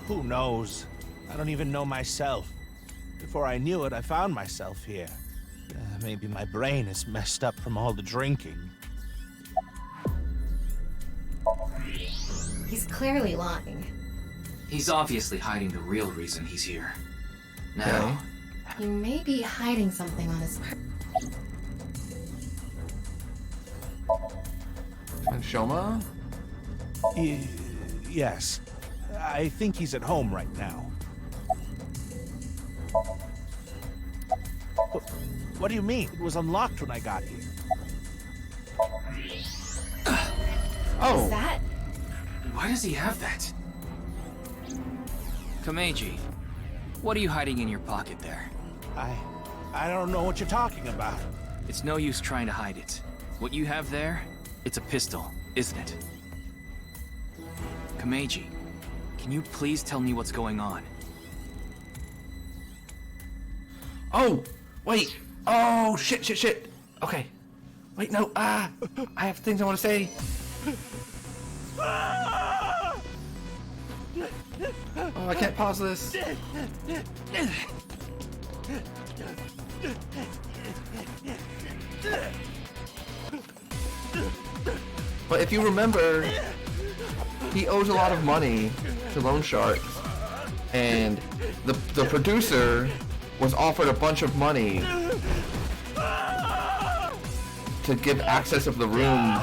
Who knows? I don't even know myself. Before I knew it, I found myself here. Maybe my brain is messed up from all the drinking. He's clearly lying. He's obviously hiding the real reason he's here. Now, He may be hiding something on his And Shoma? Yes. I think he's at home right now. What do you mean? It was unlocked when I got here. Oh. Is that? why does he have that? Komeji, what are you hiding in your pocket there? I don't know what you're talking about. It's no use trying to hide it. What you have there, it's a pistol, isn't it? Komeji, can you please tell me what's going on? Oh, wait. Oh, shit. Okay. Wait, no. I have things I want to say. Oh, I can't pause this. But if you remember, he owes a lot of money to loan sharks, and the producer was offered a bunch of money to give access of the room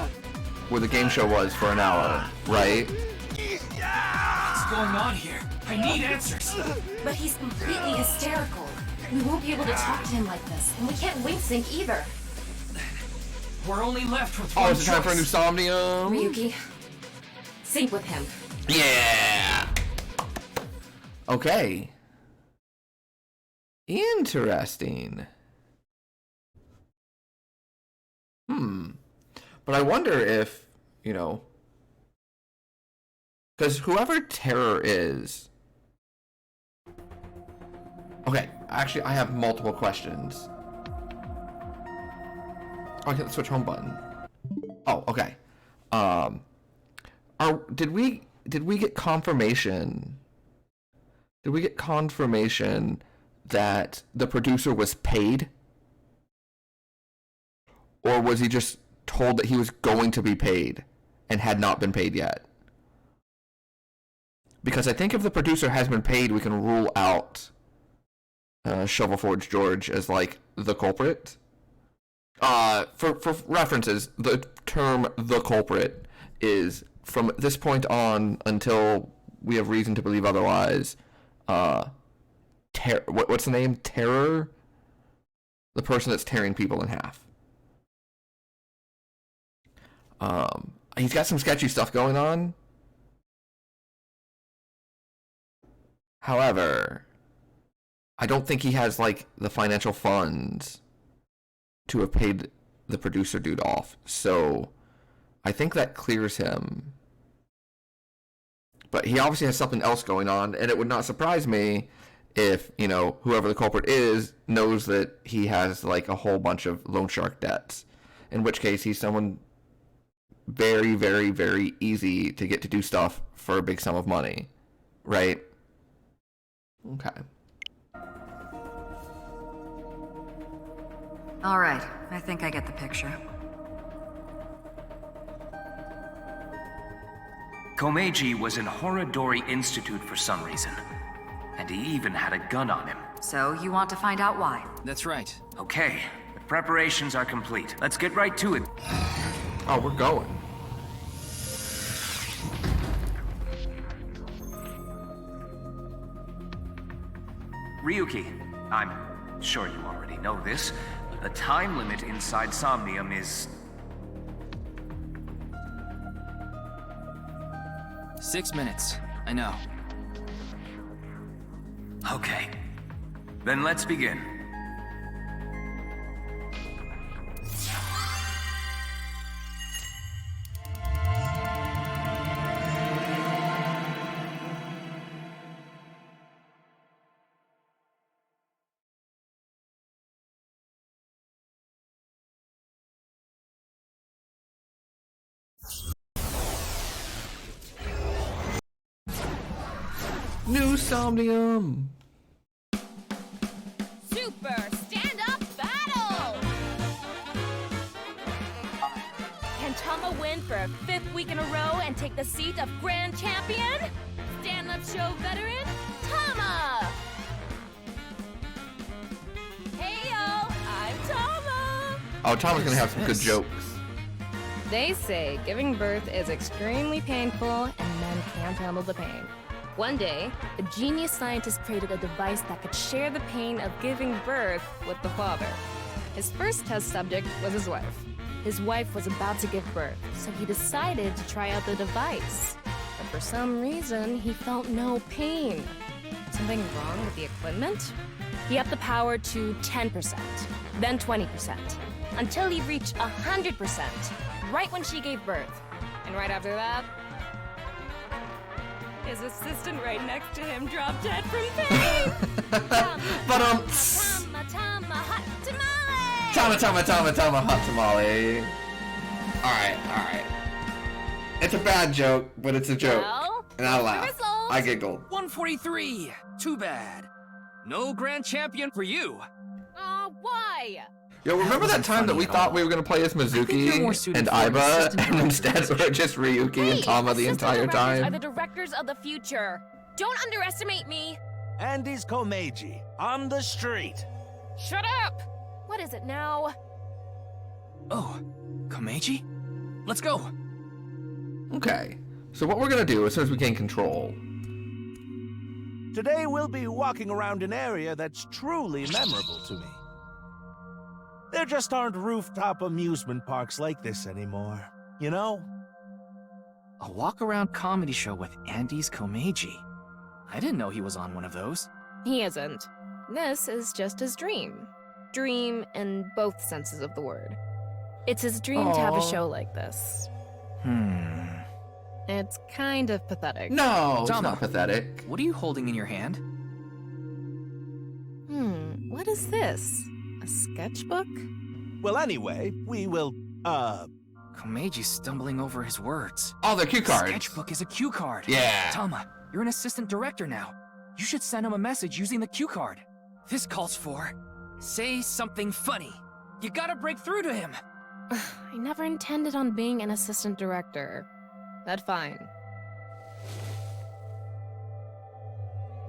where the game show was for an hour, right? What's going on here? I need answers. But he's completely hysterical. We won't be able to talk to him like this, and we can't wing sync either. We're only left with Oh, one is it time for a new choice. Somnium? Ryuki, sync with him. Yeah! Okay. Interesting. But I wonder if, because whoever Terror is... Okay, actually, I have multiple questions. Oh, I hit the switch home button. Oh, okay. Did we get confirmation? Did we get confirmation that the producer was paid? Or was he just told that he was going to be paid and had not been paid yet? Because I think if the producer has been paid, we can rule out Shovelforge George as, like, the culprit. For references, the term "the culprit" is, from this point on until we have reason to believe otherwise, what's the name? Terror? The person that's tearing people in half. He's got some sketchy stuff going on. However, I don't think he has, like, the financial funds to have paid the producer dude off. So I think that clears him. But he obviously has something else going on, and it would not surprise me if, whoever the culprit is knows that he has, like, a whole bunch of loan shark debts. In which case, he's someone very, very, very easy to get to do stuff for a big sum of money. Right? Okay. All right, I think I get the picture. Komeiji was in Horodori Institute for some reason. And he even had a gun on him. So, you want to find out why? That's right. Okay, the preparations are complete. Let's get right to it. Oh, we're going. Ryuki, I'm sure you already know this. The time limit inside Somnium is... 6 minutes. I know. Okay. Then let's begin. New Somnium! Super stand-up battle! Can Tama win for a 5th week in a row and take the seat of Grand Champion? Stand-up show veteran, Tama! Heyo, I'm Tama! Oh, Tama's gonna have some good jokes. They say giving birth is extremely painful and men can't handle the pain. One day, a genius scientist created a device that could share the pain of giving birth with the father. His first test subject was his wife. His wife was about to give birth, so he decided to try out the device. But for some reason, he felt no pain. Something wrong with the equipment? He upped the power to 10%, then 20%, until he reached 100%, right when she gave birth. And right after that, his assistant right next to him dropped dead from pain. But Tama, hot tamale. Tama, hot tamale. Alright. It's a bad joke, but it's a joke. Well, and I laugh. I giggled. 143! Too bad. No grand champion for you. Why? Yo, remember that time that we thought we were going to play as Mizuki and Aiba, and instead we're just Ryuki and Tama the entire time? Are the directors of the future. Don't underestimate me. And is Komeiji on the street. Shut up! What is it now? Oh, Komeiji? Let's go. Okay, so what we're going to do as soon as we gain control... Today we'll be walking around an area that's truly memorable to me. There just aren't rooftop amusement parks like this anymore, you know? A walk-around comedy show with Andy's Komeiji. I didn't know he was on one of those. He isn't. This is just his dream. Dream in both senses of the word. It's his dream to have a show like this. It's kind of pathetic. No, it's Tama, not pathetic. What are you holding in your hand? What is this? A sketchbook? Well, anyway, we will, Komeji's stumbling over his words. Oh, they're cue cards. Sketchbook is a cue card. Yeah. Tama, you're an assistant director now. You should send him a message using the cue card. This calls for, say something funny. You gotta break through to him. I never intended on being an assistant director. That's fine.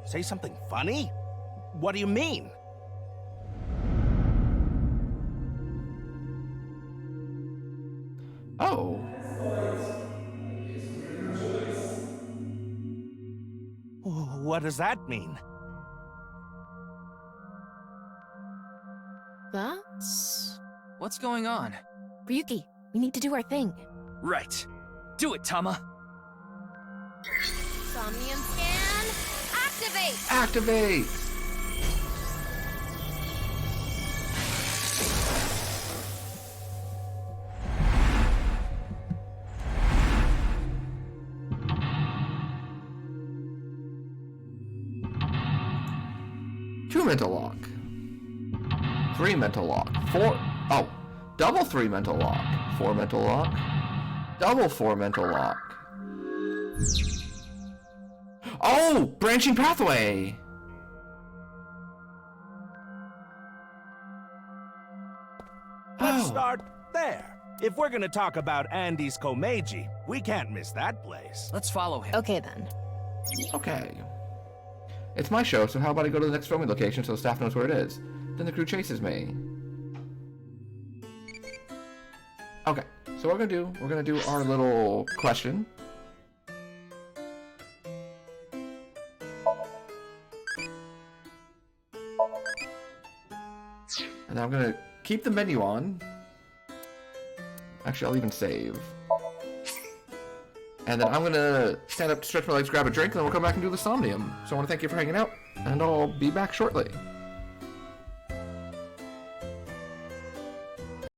Say something funny? What do you mean? Oh. What does that mean? That's... What's going on? Ryuki, we need to do our thing. Right. Do it, Tama. Somnium scan, activate! Activate! Two mental lock. 3 mental lock. 4. Oh, double 3 mental lock. 4 mental lock. Double 4 mental lock. Oh, branching pathway. Let's start there. If we're gonna talk about Andy's Komeiji, we can't miss that place. Let's follow him. Okay then. Okay. It's my show, so how about I go to the next filming location so the staff knows where it is? Then the crew chases me. Okay, so what we're gonna do our little question. And then I'm gonna keep the menu on. Actually, I'll even save. And then I'm gonna stand up, stretch my legs, grab a drink, and then we'll come back and do the Somnium. So I want to thank you for hanging out, and I'll be back shortly.